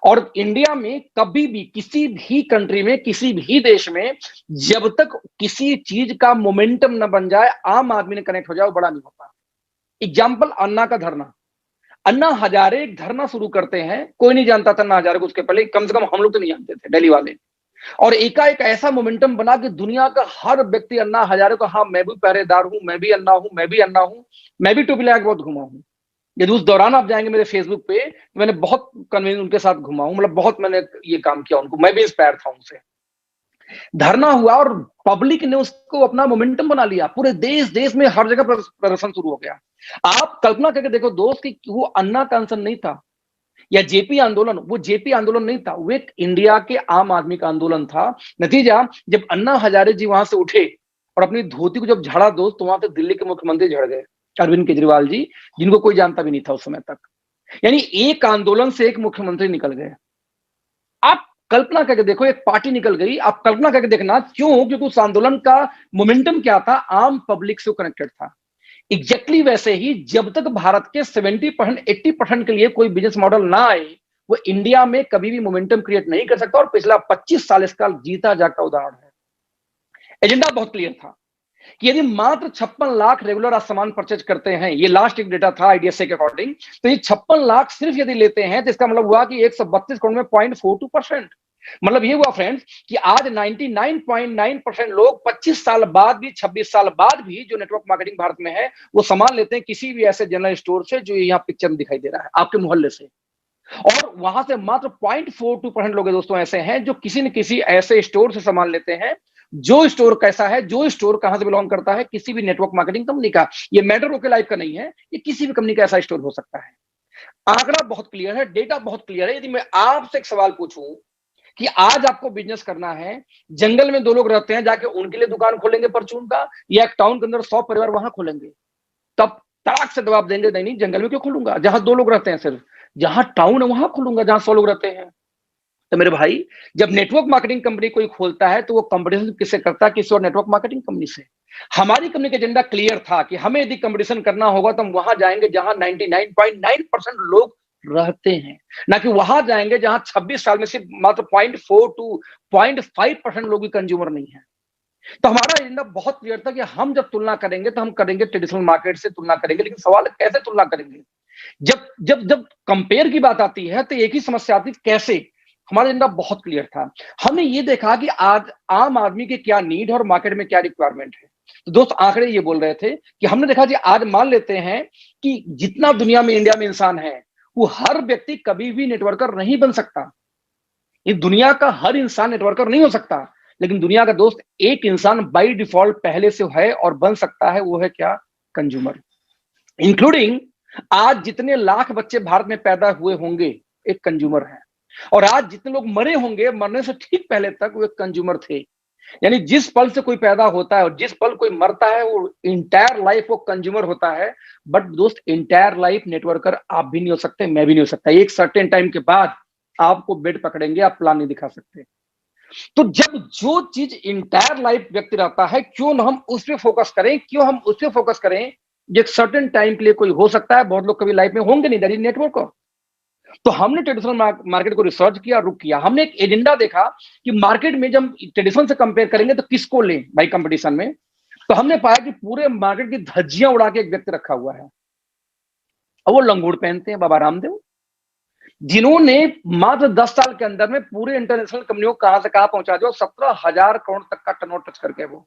और इंडिया में कभी भी, किसी भी कंट्री में, किसी भी देश में, जब तक किसी चीज का मोमेंटम न बन जाए, आम आदमी ने कनेक्ट हो जाए, वो बड़ा नहीं होता। एग्जाम्पल, अन्ना का धरना। अन्ना हजारे एक धरना शुरू करते हैं, कोई नहीं जानता था अन्ना हजारे को उसके पहले, कम से कम हम लोग तो नहीं जानते थे, दिल्ली वाले। और एकाएक ऐसा मोमेंटम बना कि दुनिया का हर व्यक्ति अन्ना हजारे को, हाँ मैं भी पहरेदार हूं, मैं भी अन्ना हूं, मैं भी अन्ना हूं, मैं भी टोपी लगा के बहुत घुमा हूं। यदि उस दौरान आप जाएंगे मेरे फेसबुक पे, तो मैंने बहुत कन्वीन उनके साथ घुमा हूं, मतलब बहुत मैंने ये काम किया उनको, मैं भी इंस्पायर था उनसे। धरना हुआ और पब्लिक ने उसको अपना मोमेंटम बना लिया, पूरे देश देश में हर जगह प्रदर्शन शुरू हो गया। आप कल्पना करके देखो दोस्त कि वो अन्ना का आंदोलन नहीं था या जेपी आंदोलन, वो जेपी आंदोलन नहीं था, वो एक इंडिया के आम आदमी का आंदोलन था। नतीजा जब अन्ना हजारे जी वहां से उठे और अपनी धोती को जब झाड़ा दोस्त, तो वहां से दिल्ली के मुख्यमंत्री झड़ गए, अरविंद केजरीवाल जी, जिनको कोई जानता भी नहीं था उस समय तक। यानी एक आंदोलन से एक मुख्यमंत्री निकल गए। आप कल्पना करके देखो, एक पार्टी निकल गई, आप कल्पना करके देखना क्यों, क्योंकि उस आंदोलन का मोमेंटम क्या था, आम पब्लिक से कनेक्टेड था। एग्जैक्टली वैसे ही जब तक भारत के 70% 80% के लिए कोई बिजनेस मॉडल ना आए, वो इंडिया में कभी भी मोमेंटम क्रिएट नहीं कर सकता। और पिछला 25 साल इसका जीता जागता उदाहरण है। एजेंडा बहुत क्लियर था कि यदि मात्र 56 लाख रेगुलर आज सामान परचेज करते हैं, ये लास्ट एक डेटा था आईडीएसए के अकॉर्डिंग, तो ये 56 लाख सिर्फ यदि लेते हैं तो इसका मतलब हुआ कि 132 करोड़ में 0.42%। मतलब ये हुआ फ्रेंड्स कि आज 99.9% लोग 25 साल बाद भी, 26 साल बाद भी जो नेटवर्क मार्केटिंग भारत में है, वो सामान लेते हैं किसी भी ऐसे जनरल स्टोर से जो यहाँ पिक्चर में दिखाई दे रहा है, आपके मोहल्ले से। और वहां से मात्र 0.42% लोग दोस्तों ऐसे हैं जो किसी न किसी ऐसे स्टोर से सामान लेते हैं। जो स्टोर कैसा है, जो स्टोर कहां से बिलोंग करता है, किसी भी नेटवर्क मार्केटिंग कंपनी का, ये मैटर ओके लाइफ का नहीं है, ये किसी भी कंपनी का ऐसा स्टोर हो सकता है। आंकड़ा बहुत क्लियर है, डेटा बहुत क्लियर है। यदि मैं आपसे एक सवाल पूछूं कि आज आपको बिजनेस करना है, जंगल में दो लोग रहते हैं, जाके उनके लिए दुकान खोलेंगे परचून का, या एक टाउन के अंदर 100 परिवार वहां खोलेंगे? तब तड़ाक से जवाब देंगे, नहीं नहीं, जंगल में क्यों खोलूंगा जहां 2 लोग रहते हैं, सिर्फ जहां टाउन है वहां खोलूंगा जहां 100 लोग रहते हैं। तो मेरे भाई, जब नेटवर्क मार्केटिंग कंपनी कोई खोलता है तो वो कंपटीशन किससे करता है? किसी और नेटवर्क मार्केटिंग कंपनी से। हमारी कंपनी का एजेंडा क्लियर था कि हमें यदि कंपटीशन करना होगा तो हम वहां जाएंगे जहां 99.9% लोग रहते हैं, ना कि वहां जाएंगे जहां 26 साल में सिर्फ मात्र 0.42 0.5% लोग भी कंज्यूमर नहीं है। तो हमारा एजेंडा बहुत क्लियर था कि हम जब तुलना करेंगे तो हम करेंगे ट्रेडिशनल मार्केट से तुलना करेंगे। लेकिन सवाल है कैसे तुलना करेंगे? जब जब जब कंपेयर की बात आती है तो एक ही समस्या आती है, कैसे? हमारा एजेंडा बहुत क्लियर था। हमने ये देखा कि आज आम आदमी के क्या नीड है और मार्केट में क्या रिक्वायरमेंट है। तो दोस्त आंकड़े ये बोल रहे थे कि हमने देखा कि आज मान लेते हैं कि जितना दुनिया में, इंडिया में इंसान है, वो हर व्यक्ति कभी भी नेटवर्कर नहीं बन सकता। ये दुनिया का हर इंसान नेटवर्कर नहीं हो सकता। लेकिन दुनिया का दोस्त एक इंसान बाय डिफॉल्ट पहले से है और बन सकता है, वो है क्या? कंज्यूमर। इंक्लूडिंग आज जितने लाख बच्चे भारत में पैदा हुए होंगे, एक कंज्यूमर है। और आज जितने लोग मरे होंगे, मरने से ठीक पहले तक वो एक कंज्यूमर थे। यानी जिस पल से कोई पैदा होता है और जिस पल कोई मरता है, वो इंटायर लाइफ वो कंज्यूमर होता है। बट दोस्त, इंटायर लाइफ नेटवर्कर आप भी नहीं हो सकते, मैं भी नहीं हो सकता। एक सर्टेन टाइम के बाद आपको बेड पकड़ेंगे, आप प्लान नहीं दिखा सकते। तो जब जो चीज इंटायर लाइफ व्यक्ति रहता है, क्यों ना हम उस पर फोकस करें, क्यों हम उस पर फोकस करें जो एक सर्टेन टाइम के लिए कोई हो सकता है। बहुत लोग कभी लाइफ में होंगे नहीं, दैट इज नेटवर्क। तो हमने ट्रेडिशनल मार्केट को रिसर्च किया, रुक किया। हमने एक एजेंडा देखा कि मार्केट में जब ट्रेडिशनल से कंपेयर करेंगे तो किसको लें भाई कंपटीशन में। तो हमने पाया कि पूरे मार्केट की धज्जियां उड़ा के एक व्यक्ति रखा हुआ है, और वो लंगोट पहनते हैं, बाबा रामदेव, जिन्होंने मात्र 10 साल के अंदर में पूरे इंटरनेशनल कंपनियों को कहां से कहां पहुंचा दिया, 17,000 करोड़ तक का टर्नओवर टच करके, वो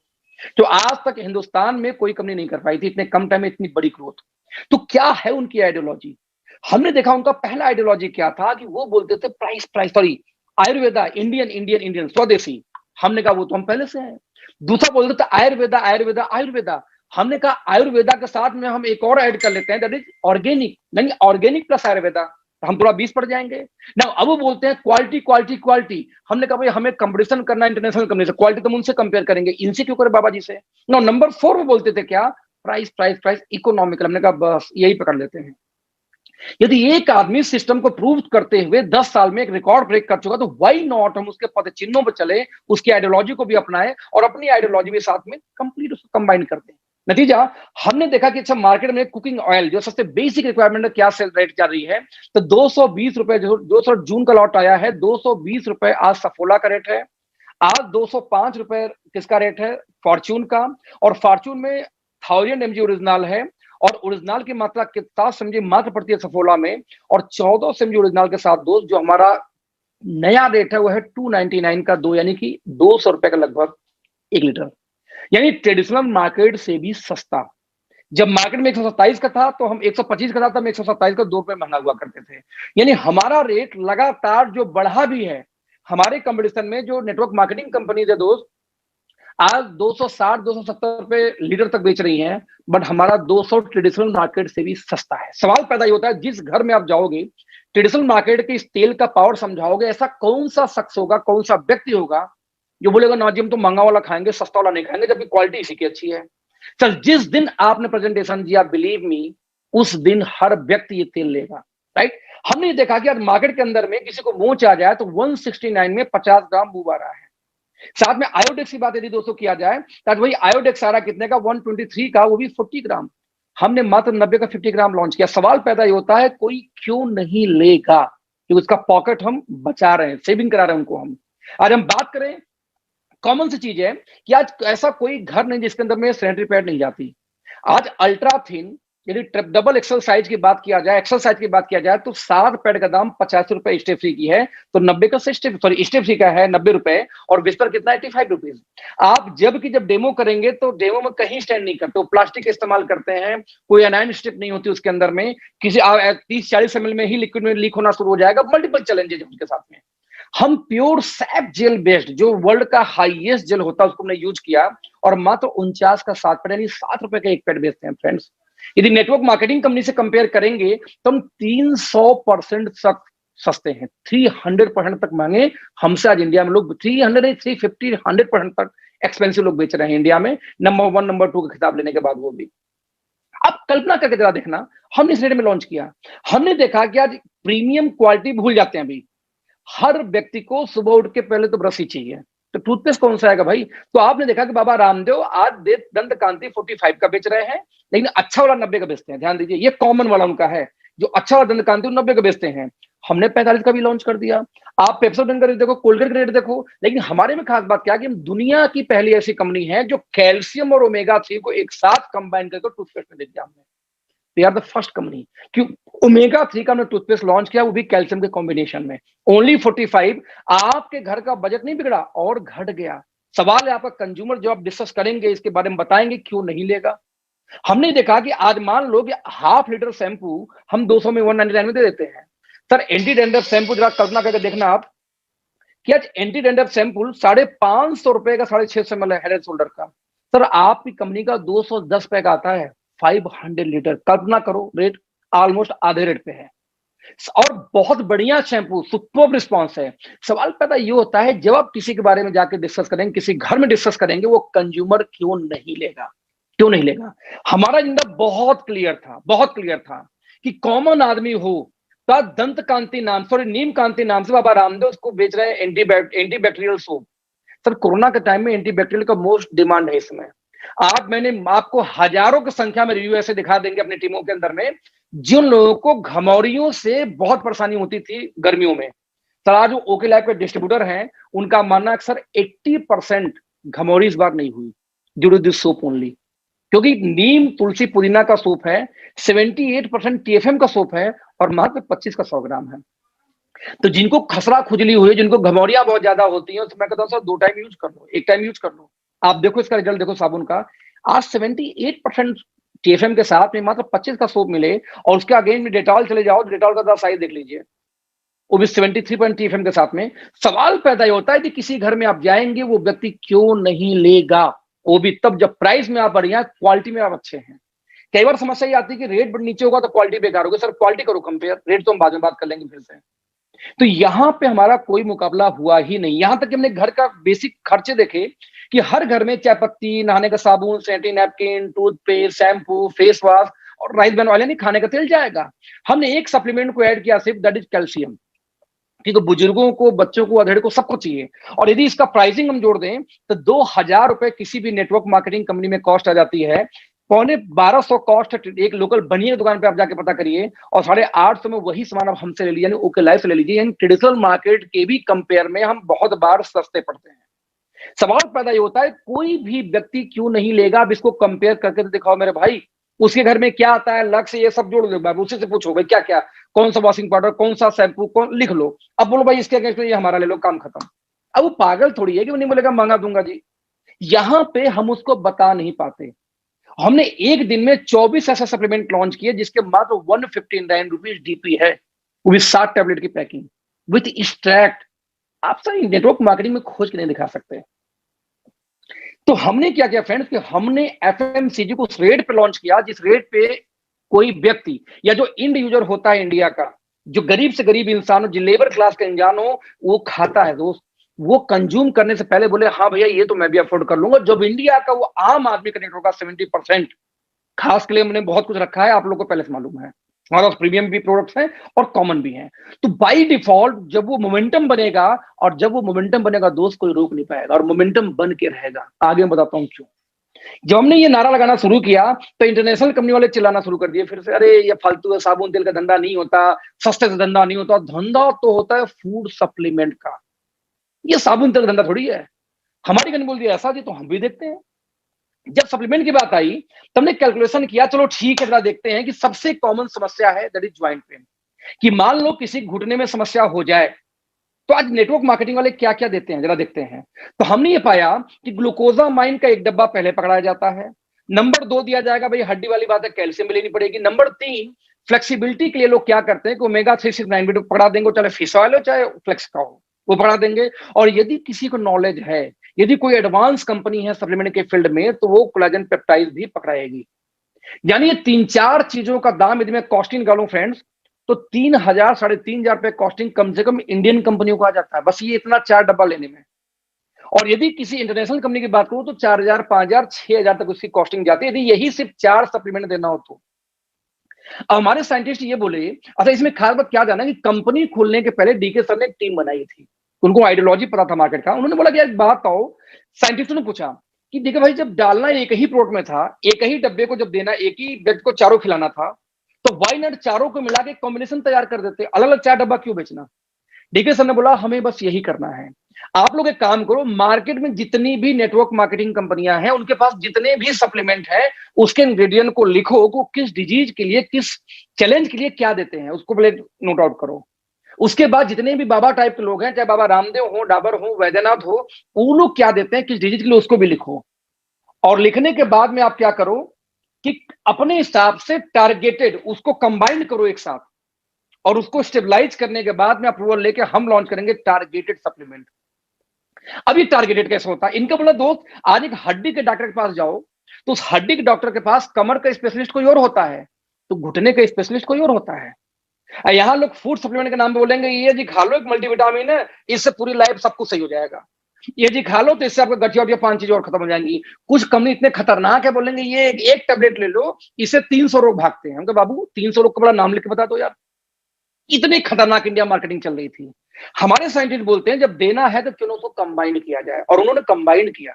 जो आज तक हिंदुस्तान में कोई कंपनी नहीं कर पाई थी इतने कम टाइम में इतनी बड़ी ग्रोथ। तो क्या है उनकी आइडियोलॉजी? हमने देखा उनका पहला आइडियोलॉजी क्या था कि वो बोलते थे price price sorry Ayurveda, Indian Indian Indian, स्वदेशी। हमने कहा वो तो हम पहले से हैं। दूसरा बोलते थे आयुर्वेदा आयुर्वेदा आयुर्वेदा। हमने कहा आयुर्वेदा के साथ में हम एक और ऐड कर लेते हैं, दैट इज ऑर्गेनिक, यानी ऑर्गेनिक प्लस आयुर्वेदा, हम थोड़ा 20 पड़ जाएंगे ना। अब वो बोलते हैं क्वालिटी क्वालिटी क्वालिटी। हमने कहा भाई हमें कंपटीशन करना इंटरनेशनल कंपनी से, क्वालिटी तो उनसे कंपेयर करेंगे, इनसे क्यों करें बाबा जी से। नो, नंबर 4 वो बोलते थे क्या? Price price price economical. हमने कहा बस यही पकड़ लेते हैं। यदि एक आदमी सिस्टम को प्रूव करते हुए 10 साल में एक रिकॉर्ड ब्रेक कर चुका, तो व्हाई नॉट हम उसके पद चिन्हों पर चले, उसकी आइडियोलॉजी को भी अपनाएं और अपनी आइडियोलॉजी के साथ में कंप्लीट उसको कंबाइन कर दें। नतीजा हमने देखा कि अच्छा मार्केट में कुकिंग ऑयल जो सबसे बेसिक रिक्वायरमेंट है, क्या सेल रेट चल रही है, तो 220 रुपए, जो 200 जून का लॉट आया है, 220 रुपए आज सफोला का रेट है। आज 205 रुपए किसका रेट है? फॉर्च्यून का। और फॉर्च्यून में 1000 mg ओरिजिनल है, और ओरिजिनल की मात्रा कितना समझिए मात्र पड़ती है सफोला में, और 1400 mg ओरिजिनल के साथ दोस्त जो हमारा नया रेट है वो है 299 का 2, यानी कि 200 रुपए का लगभग 1 लीटर, यानी ट्रेडिशनल मार्केट से भी सस्ता। जब मार्केट में 127 का था तो हम 125 का था, तब 127 का 2 रुपए महंगा हुआ करते थे। यानी हमारा रेट लगातार जो बढ़ा भी है, हमारे कंपटीशन में जो नेटवर्क मार्केटिंग कंपनी है दोस्त, आज 260 270 रुपए लीटर तक बेच रही हैं, बट हमारा 200 ट्रेडिशनल मार्केट से भी सस्ता है। सवाल पैदा ये होता है, जिस घर में आप जाओगे, ट्रेडिशनल मार्केट के इस तेल का पावर समझाओगे, ऐसा कौन सा शख्स होगा, कौन सा व्यक्ति होगा जो बोलेगा ना जी हम तो महंगा वाला खाएंगे, सस्ता वाला नहीं खाएंगे, जबकि क्वालिटी इसी की अच्छी है। सर जिस दिन आपने प्रेजेंटेशन दिया, बिलीव मी, उस दिन हर व्यक्ति ये तेल लेगा, राइट। हमने देखा कि आज मार्केट के अंदर में किसी को मोच आ जाए तो 169 में 50 ग्राम बूब आ रहा है। साथ में आयोडेक्स की बात यदि दोस्तों किया जाए तो वही आयोडेक्स आ रहा कितने का, 123 का, वो भी 40 ग्राम। हमने मात्र 90 का 50 ग्राम लॉन्च किया। सवाल पैदा ये होता है, कोई क्यों नहीं लेगा, कि उसका पॉकेट हम बचा रहे हैं, सेविंग करा रहे हैं उनको हम। आज हम बात करें, कॉमन सी चीज है कि आज ऐसा कोई घर नहीं जिसके अंदर में सैनिटरी पैड नहीं जाती। आज अल्ट्रा थिन यदि डबल एक्सल साइज की बात किया जाए, एक्सल साइज की बात किया जाए, तो 7 पैड का दाम 85 रुपए स्टेप फ्री की है, तो 90 का स्टेप फ्री का है 90 रुपए, और विस्पर कितना 85 रुपीज। आप जब डेमो करेंगे तो डेमो में कहीं स्टैंड नहीं करते, वो प्लास्टिक इस्तेमाल करते हैं, कोई अनायन स्ट्रिप नहीं होती उसके अंदर में, किसी 30-40 ml में ही लिक्विड में लीक होना शुरू हो जाएगा। मल्टीपल चैलेंजेस उनके साथ में। हम प्योर सैप जेल बेस्ड, जो वर्ल्ड का हाईएस्ट जेल होता है, उसको हमने यूज किया, और मात्र 49 का 7 पैड, यानी 7 रुपए का एक पैड बेचते हैं फ्रेंड्स। यदि नेटवर्क मार्केटिंग कंपनी से कंपेयर करेंगे तो हम 300% सस्ते हैं, 300% तक महंगे हमसे आज इंडिया में लोग 300, 350, 100% तक एक्सपेंसिव लोग बेच रहे हैं इंडिया में, नंबर 1 नंबर 2 का खिताब लेने के बाद वो भी। अब कल्पना करके जरा देखना, हमने इस रेट में लॉन्च किया, हमने देखा कि आज प्रीमियम क्वालिटी भूल जाते हैं। अभी हर व्यक्ति को सुबह उठ के पहले तो ब्रश ही चाहिए, तो टूथपेस्ट कौन सा आएगा भाई? तो आपने देखा कि बाबा रामदेव आज दंत कांति 45 का बेच रहे हैं, लेकिन अच्छा वाला 90 का बेचते हैं। ध्यान दीजिए, ये कॉमन वाला उनका है, जो अच्छा वाला दंत कांति 90 का बेचते हैं। हमने 45 का भी लॉन्च कर दिया। आप पेप्सोडेंट का रेट देखो, कोलगेट का रेट देखो, लेकिन हमारे में खास बात क्या है कि हम दुनिया की पहली ऐसी कंपनी है जो कैल्शियम और ओमेगा 3 को एक साथ कंबाइन करके टूथपेस्ट में दे दिया हमने। We are the first company. क्यों? ओमेगा 3 का हमने टूथपेस्ट लॉन्च किया, वो भी कैल्शियम के कॉम्बिनेशन में, ओनली 45। आपके घर का बजट नहीं बिगड़ा और घट गया। सवाल है आपका कंज्यूमर, जो आप डिस्कस करेंगे इसके बारे में बताएंगे क्यों नहीं लेगा। हमने देखा कि आज मान लो कि हाफ लीटर शैंपू हम 200 में 199 में दे देते हैं। सर एंटी डेंड्रफ शैंपू जरा कल्पना करके देखना आप, कि आज एंटी डेंड्रफ शैंपू 550 रुपए का 650 ml है हेड एंड शोल्डर का। सर आपकी कंपनी का 210 रुपए का आता है 500 लीटर। कल्पना करो, रेट ऑलमोस्ट आधे रेट पे है, और बहुत बढ़िया शैंपू, सुपर रिस्पॉन्स है। सवाल पैदा ये होता है, जब आप किसी के बारे में जाकर डिस्कस करेंगे, किसी घर में डिस्कस करेंगे, वो कंज्यूमर क्यों नहीं लेगा, क्यों नहीं लेगा? हमारा एजेंडा बहुत क्लियर था, बहुत क्लियर था कि कॉमन आदमी हो तो दंत कांति नाम, सॉरी नीम कांति नाम से बाबा रामदेव उसको बेच रहे हैं एंटीबैक्टीरियल सोप। सर कोरोना के टाइम में एंटीबैक्टीरियल का मोस्ट डिमांड है इसमें। आज मैंने आपको हजारों की संख्या में रिव्यू ऐसे दिखा देंगे अपनी टीमों के अंदर में, जिन लोगों को घमौरियों से बहुत परेशानी होती थी गर्मियों में। सर आज ओके लाइफ के डिस्ट्रीब्यूटर हैं, उनका मानना है सर 80% घमौरी इस बार नहीं हुई due to this soap only, क्योंकि नीम तुलसी पुदीना का सोप है, 78% TFM का सोप है, और मात्र 25 का 100 ग्राम है। तो जिनको खसरा खुजली हुई, जिनको घमौरियां बहुत ज्यादा होती हैं, तो मैं कहता हूं सर 2 टाइम यूज कर लो, 1 टाइम यूज कर लो। आप देखो इसका रिजल्ट देखो साबुन का, आज 78% TFM के साथ में मात्र 25 का सोप मिले, और उसके अगेन में डेटॉल चले जाओ, डेटॉल का साइज देख लीजिए, वो भी 73% TFM के साथ में। सवाल पैदा होता है कि किसी घर में आप जाएंगे, वो व्यक्ति क्यों नहीं लेगा, वो भी तब जब प्राइस में आप बढ़िया, क्वालिटी में आप अच्छे हैं। कई बार समस्या ये आती है कि रेट नीचे होगा तो क्वालिटी बेकार होगी। सर क्वालिटी करो कंपेयर, रेट तो हम बाद में बात कर लेंगे फिर से। तो यहां पे हमारा कोई मुकाबला हुआ ही नहीं। यहां तक कि हमने घर का बेसिक खर्चे देखे कि हर घर में चाय पत्ती, नहाने का साबुन, sanitary napkin, toothpaste, shampoo, face wash और राइस ब्रान ऑयल यानी खाने का तेल जाएगा। हमने एक सप्लीमेंट को ऐड किया सिर्फ, दैट इज कैल्शियम। ठीक है, बुजुर्गों को, बच्चों को, अधेड़ को, सबको चाहिए। और यदि इसका प्राइसिंग हम जोड़ दें तो 2000 रुपए किसी भी नेटवर्क मार्केटिंग कंपनी में कॉस्ट आ जाती है, 1250 कॉस्ट एक लोकल बनिए की दुकान पे आप जाके पता करिए, और 850 में वही सामान आप हमसे ले लीजिए, यानी ओके लाइफ से ले लीजिए। यानी ट्रेडिशनल मार्केट के भी कंपेयर में हम बहुत बार सस्ते पड़ते हैं। सवाल पैदा ये होता है, कोई भी व्यक्ति क्यों नहीं लेगा? अब इसको कंपेयर करके तो दिखाओ मेरे भाई, उसके घर में क्या आता है, लक्स, ये सब जोड़ दो भाई, उसी से पूछो भाई क्या क्या, कौन सा वॉशिंग पाउडर, कौन सा शैम्पू, कौन, लिख लो। अब बोलो भाई इसके अगेंस्ट ये हमारा ले लो, काम खत्म। अब वो पागल थोड़ी है कि वो नहीं बोलेगा मंगा दूंगा जी। यहां पे हम उसको बता नहीं पाते। हमने एक दिन में 24 ऐसा सप्लीमेंट लॉन्च किए जिसके मात्र 159 रुपीज DP है, वो भी 7 टैबलेट की पैकिंग विथ एक्सट्रैक्ट। आप सर नेटवर्क मार्केटिंग में खोज के नहीं दिखा सकते। तो हमने क्या किया फ्रेंड्स कि हमने एफएमसीजी को उस रेट पे लॉन्च किया जिस रेट पे कोई व्यक्ति या जो इंड यूजर होता है इंडिया का, जो गरीब से गरीब इंसान हो, जो लेबर क्लास का इंसान हो, वो खाता है दोस्त। वो कंज्यूम करने से पहले बोले हाँ भैया ये तो मैं भी अफोर्ड कर लूंगा। जब इंडिया का वो आम आदमी कनेक्ट होगा 70%, खास के लिए हमने बहुत कुछ रखा है, आप लोगों को पहले से मालूम है, हमारे पास प्रीमियम भी प्रोडक्ट्स हैं और कॉमन भी हैं। तो बाय डिफॉल्ट जब वो मोमेंटम बनेगा, और जब वो मोमेंटम बनेगा दोस्त कोई रोक नहीं पाएगा, और मोमेंटम बन के रहेगा। आगे मैं बताता हूं क्यों। जब हमने ये नारा लगाना शुरू किया तो इंटरनेशनल कंपनी वाले चिल्लाना शुरू कर दिए फिर से, अरे ये फालतू है, साबुन तेल का धंधा नहीं होता, सस्ते से धंधा नहीं होता। धंधा तो होता है फूड सप्लीमेंट का, ये साबुन तेल का धंधा थोड़ी है। हमारी कंपनी बोल दिया ऐसा जी, तो हम भी देखते हैं। जब सप्लीमेंट की बात आई तो हमने कैलकुलेशन किया, चलो ठीक है जरा देखते हैं कि सबसे कॉमन समस्या है दैट इज ज्वाइंट पेन। कि मान लो किसी घुटने में समस्या हो जाए तो आज नेटवर्क मार्केटिंग वाले क्या क्या देते हैं जरा देखते हैं। तो हमने ये पाया कि ग्लूकोजामाइन का एक डब्बा पहले पकड़ाया जाता है। नंबर 2 दिया जाएगा, भाई हड्डी वाली बात है, कैल्शियम भी लेनी पड़ेगी। नंबर 3 फ्लेक्सिबिलिटी के लिए लोग क्या करते हैं कि ओमेगा 3 6 9 भी पकड़ा देंगे, चाहे फिश ऑयल हो चाहे फ्लेक्स का हो, वो पकड़ा देंगे। और यदि किसी को नॉलेज है, यदि कोई एडवांस कंपनी है सप्लीमेंट के फील्ड में, तो वो कोलेजन पेप्टाइड भी पकड़ाएगी। यानी ये 3-4 चीजों का दाम यदि मैं कॉस्टिंग निकालूं फ्रेंड्स, तो 3,000 3,500 रुपए कॉस्टिंग कम से कम इंडियन कंपनियों को आ जाता है, बस ये इतना 4 डब्बा लेने में। और यदि किसी इंटरनेशनल कंपनी की बात करूं तो 4,000 5,000 6,000 तक उसकी कॉस्टिंग जाती है, यदि यही सिर्फ 4 सप्लीमेंट देना हो तो। अब हमारे साइंटिस्ट ये बोले, अच्छा इसमें खास बात क्या जाना कि कंपनी खोलने के पहले डीके सर ने एक टीम बनाई थी, उनको आइडियोलॉजी पता था मार्केट का। उन्होंने बोला कि यार बात आओ, साइंटिस्टों ने पूछा कि देखो भाई जब डालना एक ही प्रोडक्ट में था, एक ही डब्बे को जब देना, एक ही व्यक्ति को चारों खिलाना था, तो वाई नॉट चारों को मिला के कॉम्बिनेशन तैयार कर देते, अलग अलग 4 डब्बा क्यों बेचना। डीके सर ने बोला हमें बस यही करना है, आप लोग एक काम करो, मार्केट में जितनी भी नेटवर्क मार्केटिंग कंपनियां हैं उनके पास जितने भी सप्लीमेंट है उसके इंग्रेडिएंट को लिखो को किस डिजीज के लिए, किस चैलेंज के लिए क्या देते हैं, उसको पहले नोट आउट करो। उसके बाद जितने भी बाबा टाइप के लोग हैं, चाहे बाबा रामदेव हो, डाबर हो, वैद्यनाथ हो, वो लोग क्या देते हैं किस डिजीज के लिए, उसको भी लिखो। और लिखने के बाद में आप क्या करो कि अपने हिसाब से टारगेटेड उसको कंबाइन करो एक साथ, और उसको स्टेबलाइज करने के बाद में अप्रूवल लेके हम लॉन्च करेंगे टारगेटेड सप्लीमेंट। अब ये टारगेटेड कैसे होता है इनका, बोला दोस्त आज एक हड्डी के डॉक्टर के पास जाओ तो उस हड्डी के डॉक्टर के पास कमर का स्पेशलिस्ट कोई और होता है, तो घुटने का स्पेशलिस्ट कोई और होता है। यहाँ लोग फूड सप्लीमेंट के नाम पे बोलेंगे ये जी खा लो एक मल्टीविटामिन है, इससे पूरी लाइफ सब कुछ सही हो जाएगा, ये जी खा लो तो इससे आपका गठिया उठिया 5 चीजें और खत्म हो जाएंगी। कुछ कंपनी इतने खतरनाक है, बोलेंगे ये एक टेबलेट ले लो इससे 300 रोग भागते हैं। हमको बाबू 300 रोग का बड़ा नाम लिख के बता दो यार, इतनी खतरनाक इंडिया मार्केटिंग चल रही थी। हमारे साइंटिस्ट बोलते हैं जब देना है तो क्यों ना उसको कंबाइन किया जाए, और उन्होंने कंबाइन किया।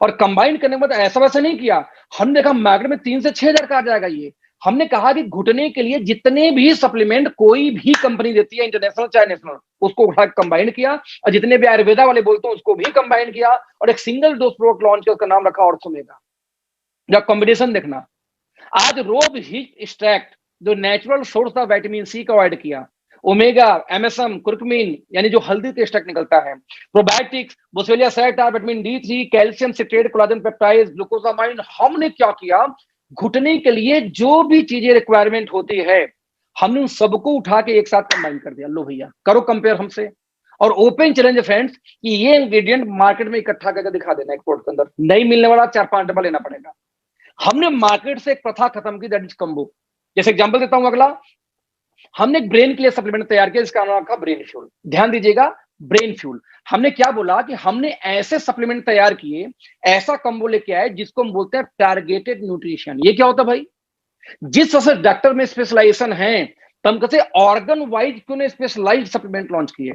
और कंबाइन करने के बाद ऐसा वैसा नहीं किया, हमने देखा मार्केट में 3 से 6,000 का आ जाएगा ये। हमने कहा कि घुटने के लिए जितने भी सप्लीमेंट कोई भी कंपनी देती है, इंटरनेशनल चाहे नेशनल, उसको उठा कंबाइन किया, और जितने भी आयुर्वेदा वाले बोलते हैं उसको भी कंबाइन किया, और एक सिंगल डोज प्रोडक्ट लॉन्च किया, उसका नाम रखा ऑर्थोमेगा। जब कॉम्बिनेशन देखना, आज रोब हीट एक्सट्रैक्ट जो नेचुरल सोर्स था विटामिन सी का ऐड किया, ओमेगा, एमएसएम, कुर्कुमिन यानी जो हल्दी के एक्सट्रैक्ट निकलता है, probiotics, boswellia serrata, vitamin D3, calcium citrate, collagen peptide, glucosamine. हमने क्या किया, घुटने के लिए जो भी चीजें रिक्वायरमेंट होती है हमने उन सबको उठा के एक साथ कंबाइन कर दिया। लो भैया करो कंपेयर हमसे, और ओपन चैलेंज फ्रेंड्स कि ये इंग्रेडिएंट मार्केट में इकट्ठा करके दिखा देना, एक प्रोडक्ट के अंदर नहीं मिलने वाला 4-5 डब्बा लेना पड़ेगा। हमने मार्केट से एक प्रथा खत्म की, दैट इज कम्बो। जैसे एग्जांपल देता हूं अगला, हमने ब्रेन के लिए सप्लीमेंट तैयार किया जिसका नाम रखा ब्रेन फ्यूल। ध्यान दीजिएगा, ब्रेन फ्यूल। हमने क्या बोला कि हमने ऐसे सप्लीमेंट तैयार किए, ऐसा कम्बो लेके आए जिसको हम बोलते हैं टारगेटेड न्यूट्रिशन। ये क्या होता है भाई, जिस तरह से डॉक्टर में स्पेशलाइजेशन है तो हम कहते ऑर्गन वाइज क्यों ने स्पेशलाइज्ड सप्लीमेंट लॉन्च किए।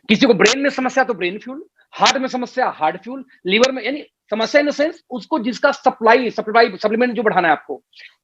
किसी को ब्रेन में समस्या तो ब्रेन फ्यूल, हार्ट में समस्या हार्ट फ्यूल, लीवर में, यानी समस्या इन द सेंस उसको जिसका सप्लाई सप्लीमेंट जो बढ़ाना है आपको।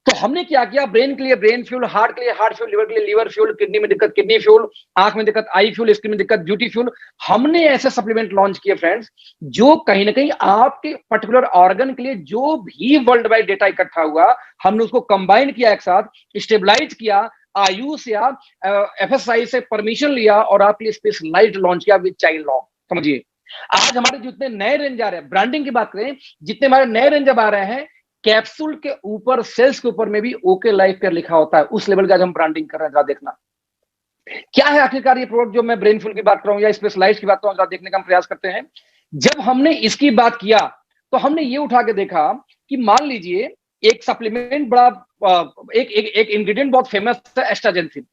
तो हमने क्या किया, ब्रेन के लिए ब्रेन फ्यूल, हार्ट के लिए हार्ट फ्यूल, लिवर के लिए लिवर फ्यूल, किडनी में दिक्कत किडनी फ्यूल, आंख में दिक्कत आई फ्यूल, स्किन में दिक्कत ब्यूटी फ्यूल। हमने ऐसे सप्लीमेंट लॉन्च किए फ्रेंड्स जो कहीं ना कहीं आपके पर्टिकुलर ऑर्गन के लिए जो भी वर्ल्ड वाइड डेटा इकट्ठा हुआ हमने उसको कंबाइन किया, एक साथ स्टेबलाइज किया, आयुष या एफएसआई से परमिशन लिया और आपके लिए स्पेशलाइज्ड लॉन्च किया विद चाइल्ड लॉ। समझिए आज हमारे जितने नए रेंज आ रहे हैं, ब्रांडिंग की बात करें, जितने हमारे नए रेंज अब आ रहे हैं, कैप्सूल के ऊपर सेल्स के ऊपर में भी ओके लाइफ केयर लिखा होता है, उस लेवल का आज हम ब्रांडिंग कर रहे हैं। देखना क्या है आखिरकार ये प्रोडक्ट जो मैं ब्रेन फ्यूल की बात कर रहा हूं या स्पेशलाइज की बात कर रहा हूं, देखने का हम प्रयास करते हैं। जब हमने इसकी बात किया तो हमने ये उठा के देखा कि मान लीजिए एक सप्लीमेंट बड़ा एक इंग्रेडिएंट बहुत फेमस है, एस्ट्राजेंथिन।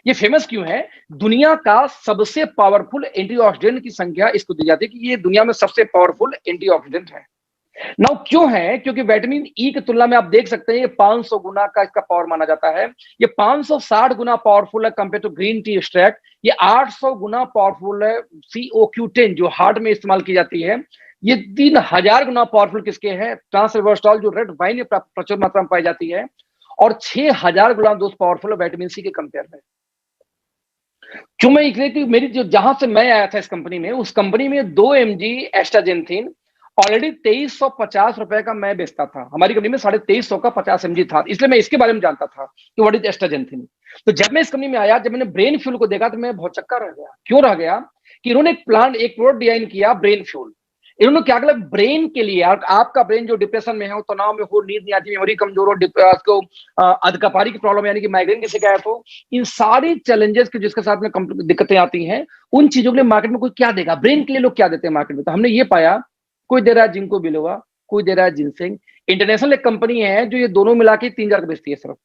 ये फेमस क्यों है? दुनिया का सबसे पावरफुल एंटीऑक्सीडेंट की संख्या इसको दी जाती है कि ये दुनिया में सबसे पावरफुल एंटीऑक्सीडेंट है। नाउ क्यों है? क्योंकि विटामिन ई की तुलना में आप देख सकते हैं ये 500 गुना का इसका पावर माना जाता है। ये 560 गुना पावरफुल है compare to green tea extract. ये 800 गुना पावरफुल है CoQ10 जो हार्ट में इस्तेमाल की जाती है। ये 3000 गुना पावरफुल किसके हैं? ट्रांसरेवर्सटॉल जो रेड वाइन में प्रचुर मात्रा में पाई जाती है, और 6000 गुना दोस्त पावरफुल है विटामिन सी के कंपेयर में। क्यों मैं इसलिए कि मेरी जो जहां से मैं आया था इस कंपनी में, उस कंपनी में 2 mg एस्ट्राजेंथिन ऑलरेडी 2350 रुपए का मैं बेचता था। हमारी कंपनी में 2350 का 50 mg था, इसलिए मैं इसके बारे में जानता था कि व्हाट इज एस्ट्राजेंथिन। तो जब मैं इस कंपनी में आया, जब मैंने ब्रेन फ्यूल को देखा तो मैं बहुत चक्का रह गया। क्यों रह गया? कि इन्होंने एक प्रोडक्ट डिजाइन किया ब्रेन फ्यूल। इन्होंने क्या किया? ब्रेन के लिए, आपका ब्रेन जो डिप्रेशन में है, तनाव में हो, नींद नहीं आती, मेमोरी कमजोर हो, अधकपारी की प्रॉब्लम यानी कि माइग्रेन की शिकायत हो, इन सारी चैलेंजेस की जिसके साथ में दिक्कतें आती हैं, उन चीजों के लिए मार्केट में कोई क्या देगा? ब्रेन के लिए लोग क्या देते हैं मार्केट में? तो हमने ये पाया, कोई दे रहा है जिंको बिलोवा, कोई दे रहा है जिनसेंग। इंटरनेशनल एक कंपनी है जो ये दोनों मिला के 3000 का बेचती है सिर्फ।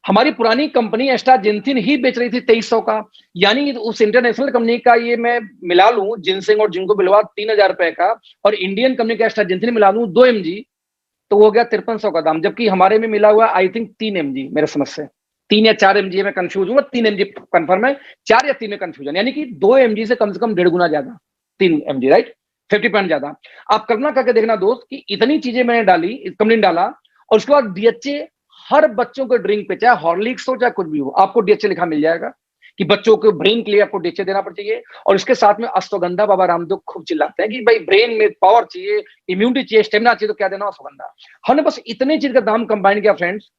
हमारी पुरानी कंपनी एस्ट्राजेंथिन ही बेच रही थी 2300 का, यानी उस इंटरनेशनल कंपनी का ये मैं मिला लूं जिनसिंग और जिंको बिलवा 3000 रुपए का, और इंडियन कंपनी का एस्ट्राजेंथिन मिला लूं 2 mg, तो हो गया 5300 का दाम। जबकि हमारे में मिला हुआ आई थिंक 3 mg, मेरे समझ से 3 या 4 mg में कंफ्यूज हूँ, 3 mg कंफर्म है, 4 या 3 में कंफ्यूजन, यानी कि 2 mg से कम 1.5 गुना ज्यादा, 3 mg राइट, 50% ज्यादा। आप कल्पना करके देखना दोस्त कि इतनी चीजें मैंने डाली, इस कंपनी ने डाला, और उसके बाद डीएचए हर बच्चों को ड्रिंक पे, चाहे हॉर्लिक्स हो चाहे कुछ भी हो, आपको डीएचए लिखा मिल जाएगा कि बच्चों को ब्रेन के लिए आपको डीएचए देना पड़ेगा। और इसके साथ में अश्वगंधा, बाबा रामदेव खूब चिल्लाते हैं कि भाई ब्रेन में पावर चाहिए, इम्यूनिटी चाहिए, स्टेमिना चाहिए, तो क्या देना? अश्वगंधा। हमने बस इतने चीज का दाम कंबाइन किया फ्रेंड्स,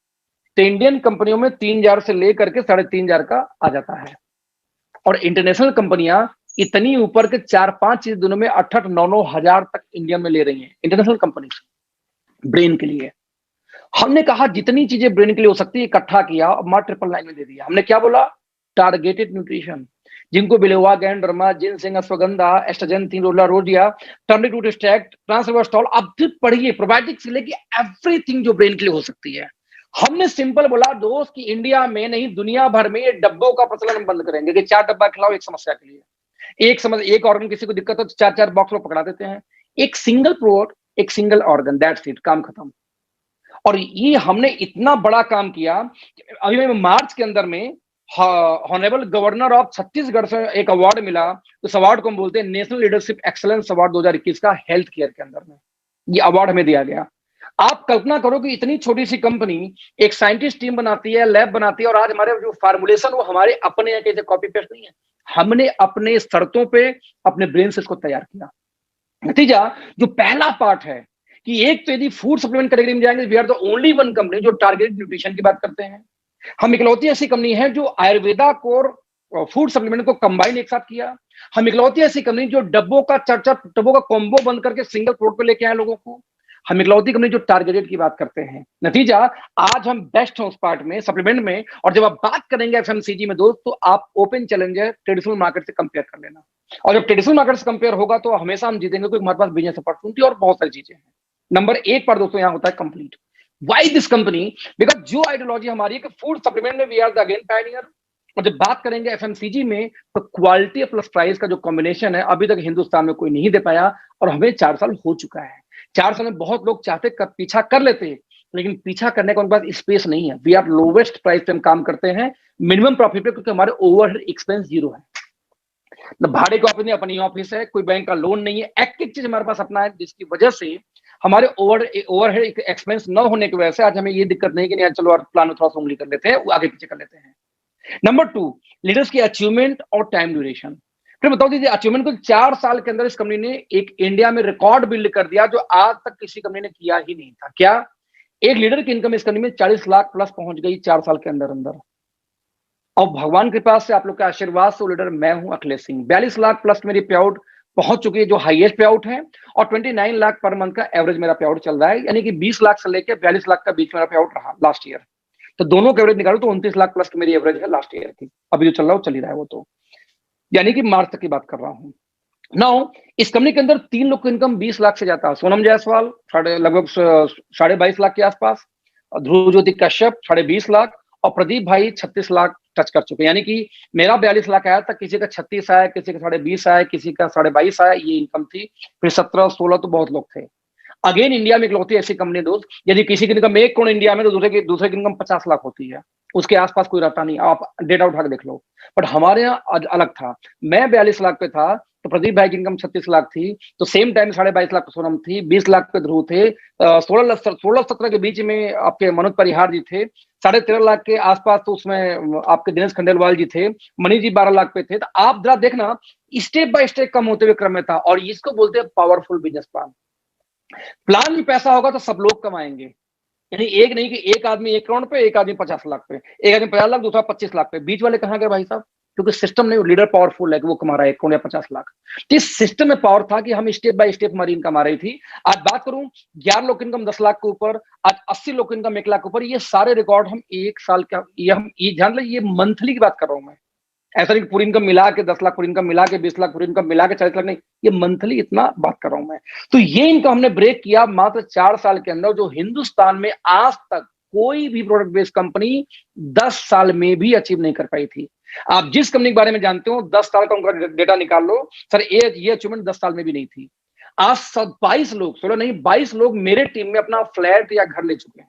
तो इंडियन कंपनियों में 3000 से लेकर के 3500 का आ जाता है, और इंटरनेशनल कंपनियां इतनी ऊपर के 4-5 चीज दोनों में 8-9 हजार तक इंडिया में ले रही हैं, इंटरनेशनल कंपनी ब्रेन के लिए। हमने कहा जितनी चीजें ब्रेन के लिए हो सकती है इकट्ठा किया, और मार 999 में दे दिया। हमने क्या बोला? टारगेटेड न्यूट्रिशन, जिनको बिलोवा, गैंडरमा, जिनसेंग, अश्वगंधा, एस्ट्राजेंथिन, रोला रोडिया, टर्मरिक रूट एक्सट्रैक्ट, ट्रांसरेवर्सटॉल, अब फिर पढ़िए प्रोबायोटिक्स से लेके एवरीथिंग जो ब्रेन के लिए हो सकती है। हमने सिंपल बोला दोस्त कि इंडिया में नहीं दुनिया भर में ये डब्बों का प्रचलन बंद करेंगे कि 4 डब्बा खिलाओ एक समस्या के लिए। एक ऑर्गन किसी को दिक्कत हो तो 4-4 बॉक्स लोग पकड़ा देते हैं। एक सिंगल प्रोडक्ट, एक सिंगल ऑर्गन, दैट्स इट, काम खत्म। और ये हमने इतना बड़ा काम किया, अभी मैं मार्च के अंदर में ऑनरेबल गवर्नर ऑफ छत्तीसगढ़ से एक अवार्ड मिला। तो इस अवार्ड को हम बोलते हैं नेशनल लीडरशिप एक्सलेंस अवार्ड 2021 का, हेल्थ केयर के अंदर में ये अवार्ड हमें दिया गया। आप कल्पना करो कि इतनी छोटी सी कंपनी एक साइंटिस्ट टीम बनाती है, लैब बनाती है, और आज हमारे जो फार्मूलेशन वो हमारे अपने यहाँ के कॉपी पेस्ट नहीं है, हमने अपने शर्तों पे अपने ब्रेन से इसको तैयार किया। नतीजा जो पहला पार्ट है कि एक तो यदि फूड सप्लीमेंट कैटेगरी में जाएंगे, we are the only one company जो टारगेटेड न्यूट्रिशन की बात करते हैं। हम इकलौती ऐसी कंपनी है जो आयुर्वेदा को फूड सप्लीमेंट को कंबाइन एक साथ किया। हम इकलौती ऐसी कंपनी जो डब्बों का 4-4 डब्बों का कॉम्बो बंद करके सिंगल प्रोडक्ट पे लेके आए लोगों को। हम इकलौती कंपनी जो टारगेटेड की बात करते हैं। नतीजा आज हम बेस्ट हैं उस पार्ट में, सप्लीमेंट में। और जब आप बात करेंगे एफएमसीजी में दोस्त, तो आप ओपन चैलेंजर ट्रेडिशनल मार्केट से कंपेयर कर लेना, और जब ट्रेडिशनल मार्केट से कंपेयर होगा तो हमेशा हम जीतेंगे, क्योंकि हमारे पास बिजनेस अपॉर्चुनिटी और बहुत सारी चीजें हैं। नंबर 1 पर दोस्तों यहां होता है complete. Why this company? Because जो आइडियोलॉजी हमारी है कि फूड सप्लीमेंट में we are the again pioneer. और जब बात करेंगे एफएमसीजी में, तो क्वालिटी प्लस प्राइस का जो कॉम्बिनेशन है अभी तक हिंदुस्तान में कोई नहीं दे पाया, और हमें 4 साल हो चुका है। 4 साल में बहुत लोग चाहते पीछा कर लेते, लेकिन पीछा करने का उनके पास स्पेस नहीं है। वी आर लोवेस्ट प्राइस पे हम काम करते हैं, मिनिमम प्रॉफिट पे, क्योंकि हमारे ओवरहेड एक्सपेंस 0 है। भाड़े की ऑफिस नहीं, अपनी ऑफिस है, कोई बैंक का लोन नहीं है, एक चीज हमारे पास अपना है, जिसकी वजह से हमारे ओवरहेड एक्सपेंस न होने की वजह से आज हमें ये दिक्कत नहीं कि नहीं चलो प्लान में थोड़ा सा उंगली कर लेते हैं, आगे पीछे कर लेते हैं। नंबर 2, लीडर्स की अचीवमेंट और टाइम ड्यूरेशन। फिर बताओ दीजिए, अचीवमेंट को 4 साल के अंदर इस कंपनी ने एक इंडिया में रिकॉर्ड बिल्ड कर दिया जो आज तक किसी कंपनी ने किया ही नहीं था। क्या? एक लीडर की इनकम इस कंपनी में 40 लाख प्लस पहुंच गई 4 साल के अंदर अंदर। और भगवान के पास से, आप लोग के आशीर्वाद से, लीडर मैं हूं अखिलेश सिंह। 42 लाख प्लस मेरी पे आउट पहुंच चुकी है, जो हाईएस्ट पे आउट है, और 29 लाख पर मंथ का एवरेज मेरा पे आउट चल रहा है, यानी कि 20 लाख से लेकर 42 लाख का बीच मेरा पे आउट रहा लास्ट ईयर। तो दोनों का एवरेज निकालो तो 29 लाख प्लस की मेरी एवरेज है लास्ट ईयर की, अभी जो चल रहा है वो चल ही रहा है वो, तो यानी कि मार्च तक की बात कर रहा हूँ। नाउ इस कंपनी के अंदर 3 लोग की इनकम 20 लाख से जाता है। सोनम जायसवाल लगभग 22.5 लाख के आसपास, ध्रुव ज्योति कश्यप 20.5 लाख, और प्रदीप भाई 36 लाख टच कर चुके हैं। यानी कि मेरा 42 लाख आया था, किसी का 36 आया, किसी का 20.5 आया, किसी का 22.5 आया, ये इनकम थी। फिर 17-16 तो बहुत लोग थे। अगेन इंडिया में इकलौती ऐसी कंपनी दोस्त, यदि किसी की इनकम 1 करोड़ इंडिया में, तो दूसरे की इनकम 50 लाख होती है, उसके आसपास कोई रहता नहीं, आप डेटा उठा के देख लो। बट हमारे यहाँ अलग था। मैं 42 लाख पे था, तो प्रदीप भाई की इनकम 36 लाख थी, तो सेम टाइम 22.5 लाख पे सोनम थी, 20 लाख पे ध्रुव थे, 16-17 के बीच में आपके मनोज परिहार जी थे, 13.5 लाख के आसपास तो उसमें आपके दिनेश खंडेलवाल जी थे, मणि जी 12 लाख पे थे। तो आप जरा देखना, स्टेप बाय स्टेप कम होते हुए क्रम में था, और इसको बोलते हैं पावरफुल बिजनेस प्लान। प्लान में पैसा होगा तो सब लोग कमाएंगे, यानी एक नहीं कि एक आदमी 1 करोड़ पे, एक आदमी 50 लाख पे, एक आदमी 50 लाख, दूसरा 25 लाख पे, बीच वाले कहां गए भाई साहब? क्योंकि सिस्टम नहीं, लीडर पावरफुल है कि वो कमा रहा है 1 करोड़ या 50 लाख। तो इस सिस्टम में पावर था कि हम स्टेप बाय स्टेप हमारी इनकम आ रही थी। आज बात करूं, 11 लोग इनकम 10 लाख के ऊपर, आज 80 लोग इनकम 1 लाख के ऊपर, ये सारे रिकॉर्ड हम 1 साल का, ये ध्यान लो, ये मंथली की बात कर रहा हूं मैं। ऐसा नहीं पूरी इनकम मिला के 10 लाख, पूरी इनकम मिला के 20 लाख, पूरी इनकम मिला के 40 लाख, नहीं, ये मंथली इतना बात कर रहा हूं मैं। तो ये इनकम हमने ब्रेक किया मात्र 4 साल के अंदर, जो हिंदुस्तान में आज तक कोई भी प्रोडक्ट बेस्ड कंपनी 10 साल में भी अचीव नहीं कर पाई थी। आप जिस कंपनी के बारे में जानते हो 10 साल का उनका डेटा निकाल लो सर, ये अचीवमेंट 10 साल में भी नहीं थी। आज 22 लोग, 16 नहीं 22 लोग मेरे टीम में अपना फ्लैट या घर ले चुके हैं,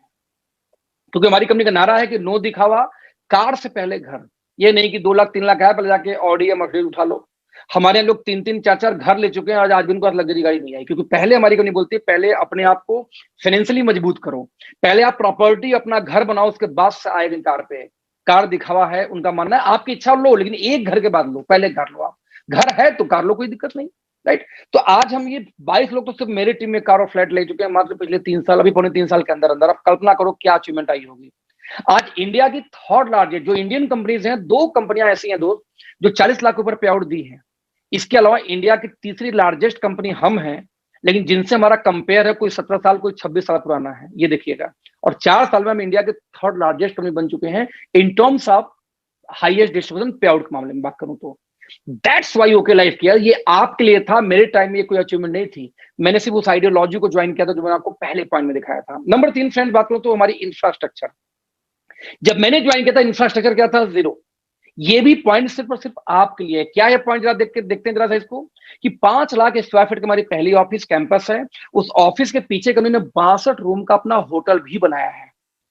क्योंकि हमारी कंपनी का नारा है कि नो दिखावा, कार से पहले घर। ये नहीं कि 2 लाख 3 लाख है पहले जाके ऑडी या मर्सिडीज उठा लो। हमारे लोग 3-3 4-4 घर ले चुके हैं, आज भी उनके पास लग्जरी गाड़ी नहीं आई, क्योंकि पहले हमारी कंपनी बोलती है पहले अपने आप को फाइनेंशियली मजबूत करो, पहले आप प्रॉपर्टी अपना घर बनाओ, उसके बाद से आएगी कार पे। कार दिखावा है, उनका मानना है आपकी इच्छा लो, लेकिन एक घर के बाद लो, पहले घर लो। आप घर है तो कार लो, कोई दिक्कत नहीं, राइट। तो आज हम ये 22 लोग तो सिर्फ मेरे टीम में कार और फ्लैट ले चुके हैं मात्र पिछले 3 साल, अभी 3.25 साल के अंदर अंदर। आप कल्पना करो क्या अचीवमेंट आई होगी। आज इंडिया की थर्ड लार्जेस्ट जो इंडियन कंपनीज हैं, 2 कंपनियां ऐसी हैं दोस्त जो 40 लाख के ऊपर पे आउट दी है। इसके अलावा इंडिया की तीसरी लार्जेस्ट कंपनी हम हैं, लेकिन जिनसे हमारा कंपेयर है कोई 17 साल कोई 26 साल पुराना है, ये देखिएगा। और 4 साल में हम इंडिया के थर्ड लार्जेस्ट कंपनी बन चुके हैं in terms of highest distribution पे आउट के मामले में बात करूं तो। दैट्स वाई ओके लाइफ किया, ये आपके लिए था, मेरे टाइम में ये कोई अचीवमेंट नहीं थी। मैंने सिर्फ उस आइडियोलॉजी को ज्वाइन किया था जो मैंने आपको पहले पॉइंट में दिखाया था। नंबर 3 फ्रेंड बात करूं तो हमारी इंफ्रास्ट्रक्चर। जब मैंने ज्वाइन किया था इंफ्रास्ट्रक्चर क्या था? 0। ये भी पॉइंट सिर्फ और सिर्फ आपके लिए। क्या है पॉइंट? जरा देखते हैं जरा सा इसको, कि 5 लाख स्क्वायर फीट की हमारी पहली ऑफिस कैंपस है। उस ऑफिस के पीछे उन्होंने 62 रूम का अपना होटल भी बनाया है,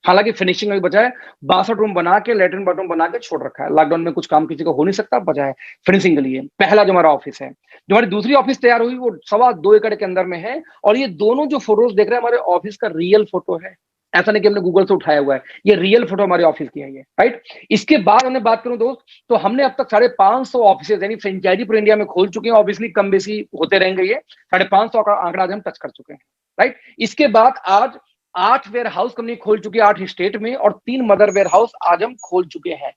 हालांकि फिनिशिंग में बचा है। 62 रूम बना के लेटरिन बाथरूम बना के छोड़ रखा है। लॉकडाउन में कुछ काम किसी को हो नहीं सकता, बचा है फिनिशिंग के लिए। पहला जो हमारा ऑफिस है, जो हमारी दूसरी ऑफिस तैयार हुई वो 2.25 एकड़ के अंदर में है। और ये दोनों जो फोटोज देख रहे हैं हमारे ऑफिस का रियल फोटो है, ऐसा नहीं कि हमने गूगल से उठाया हुआ है, ये रियल फोटो हमारे ऑफिस की है ये, राइट। इसके बाद हमने बात करूं दोस्त, तो हमने अब तक 550 ऑफिस यानी फ्रेंचाइजी पूरे इंडिया में खोल चुके हैं। ऑब्वियसली कम बेसी होते रहेंगे, ये 550 का आंकड़ा आज हम टच कर चुके हैं, राइट। इसके बाद आज 8 वेयर हाउस कंपनी खोल चुकी है 8 स्टेट में, और 3 मदर वेयर हाउस आज हम खोल चुके हैं।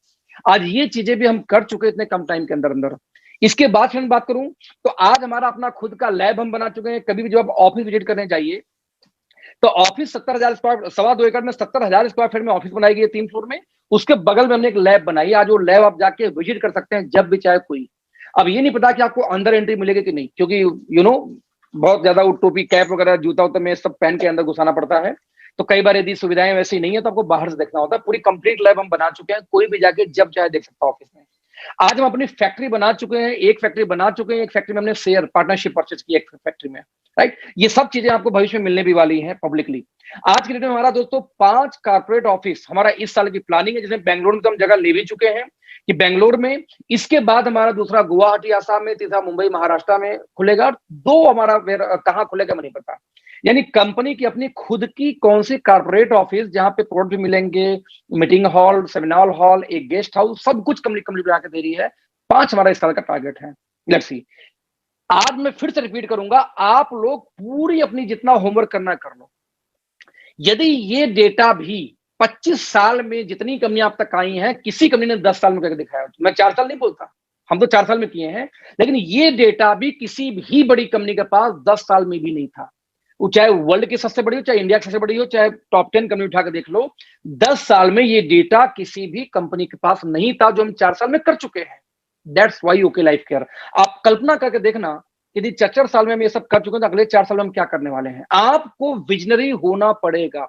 आज ये चीजें भी हम कर चुके हैं इतने कम टाइम के अंदर अंदर। इसके बाद फिर बात करूं तो आज हमारा अपना खुद का लैब हम बना चुके हैं। कभी भी जब आप ऑफिस विजिट करने जाइए तो ऑफिस 70,000 स्क्वायर 2.25 एकड़ में 70,000 स्क्वायर फीट में ऑफिस बनाई गई है 3 फ्लोर में। उसके बगल में हमने एक लैब बनाई है। आज वो लैब आप जाके विजिट कर सकते हैं जब भी चाहे कोई। अब ये नहीं पता कि आपको अंदर एंट्री मिलेगी कि नहीं, क्योंकि बहुत ज्यादा वो टोपी कैप वगैरह जूता उता में सब पहन के अंदर घुसाना पड़ता है। तो कई बार यदि सुविधाएं वैसी नहीं है तो आपको बाहर से देखना होता है। पूरी कंप्लीट लैब हम बना चुके हैं, कोई भी जाके जब चाहे देख सकता है ऑफिस में। आज हम अपनी फैक्ट्री बना चुके हैं, एक फैक्ट्री बना चुके हैं, एक फैक्ट्री में हमने शेयर पार्टनरशिप परचेज की एक फैक्ट्री में, राइट। ये सब चीजें आपको भविष्य में मिलने भी वाली हैं पब्लिकली। आज के डेट में हमारा दोस्तों 5 कॉर्पोरेट ऑफिस हमारा इस साल की प्लानिंग है, जिसमें बेंगलुरु में तो हम जगह ले भी चुके हैं कि बेंगलोर में। इसके बाद हमारा दूसरा गुवाहाटी आसाम में, तीसरा मुंबई महाराष्ट्र में खुलेगा। 2 हमारा कहाँ खुलेगा मुझे नहीं पता। यानी कंपनी की अपनी खुद की कौन सी कॉर्पोरेट ऑफिस जहां पे प्रोडक्ट भी मिलेंगे, मीटिंग हॉल, सेमिनार हॉल, एक गेस्ट हाउस, सब कुछ कंपनी बना के दे रही है। 5 हमारा इस साल का टारगेट है। Let's see. आज मैं फिर से रिपीट करूंगा, आप लोग पूरी अपनी जितना होमवर्क करना कर लो। यदि ये डेटा भी 25 साल में जितनी कंपनियां अब तक आई हैं, किसी कंपनी ने 10 साल में करके दिखाया। मैं 4 साल नहीं बोलता, हम तो 4 साल में किए हैं, लेकिन ये डेटा भी किसी भी बड़ी कंपनी के पास 10 साल में भी नहीं था। वो चाहे वर्ल्ड की सबसे बड़ी हो, चाहे इंडिया की सबसे बड़ी हो, चाहे टॉप 10 कंपनी उठा के देख लो, 10 साल में ये डेटा किसी भी कंपनी के पास नहीं था जो हम 4 साल में कर चुके हैं। That's why okay life care. आप कल्पना करके देखना, यदि 4 साल में हम ये सब कर चुके हैं तो अगले 4 साल में हम क्या करने वाले हैं। आपको विजनरी होना पड़ेगा।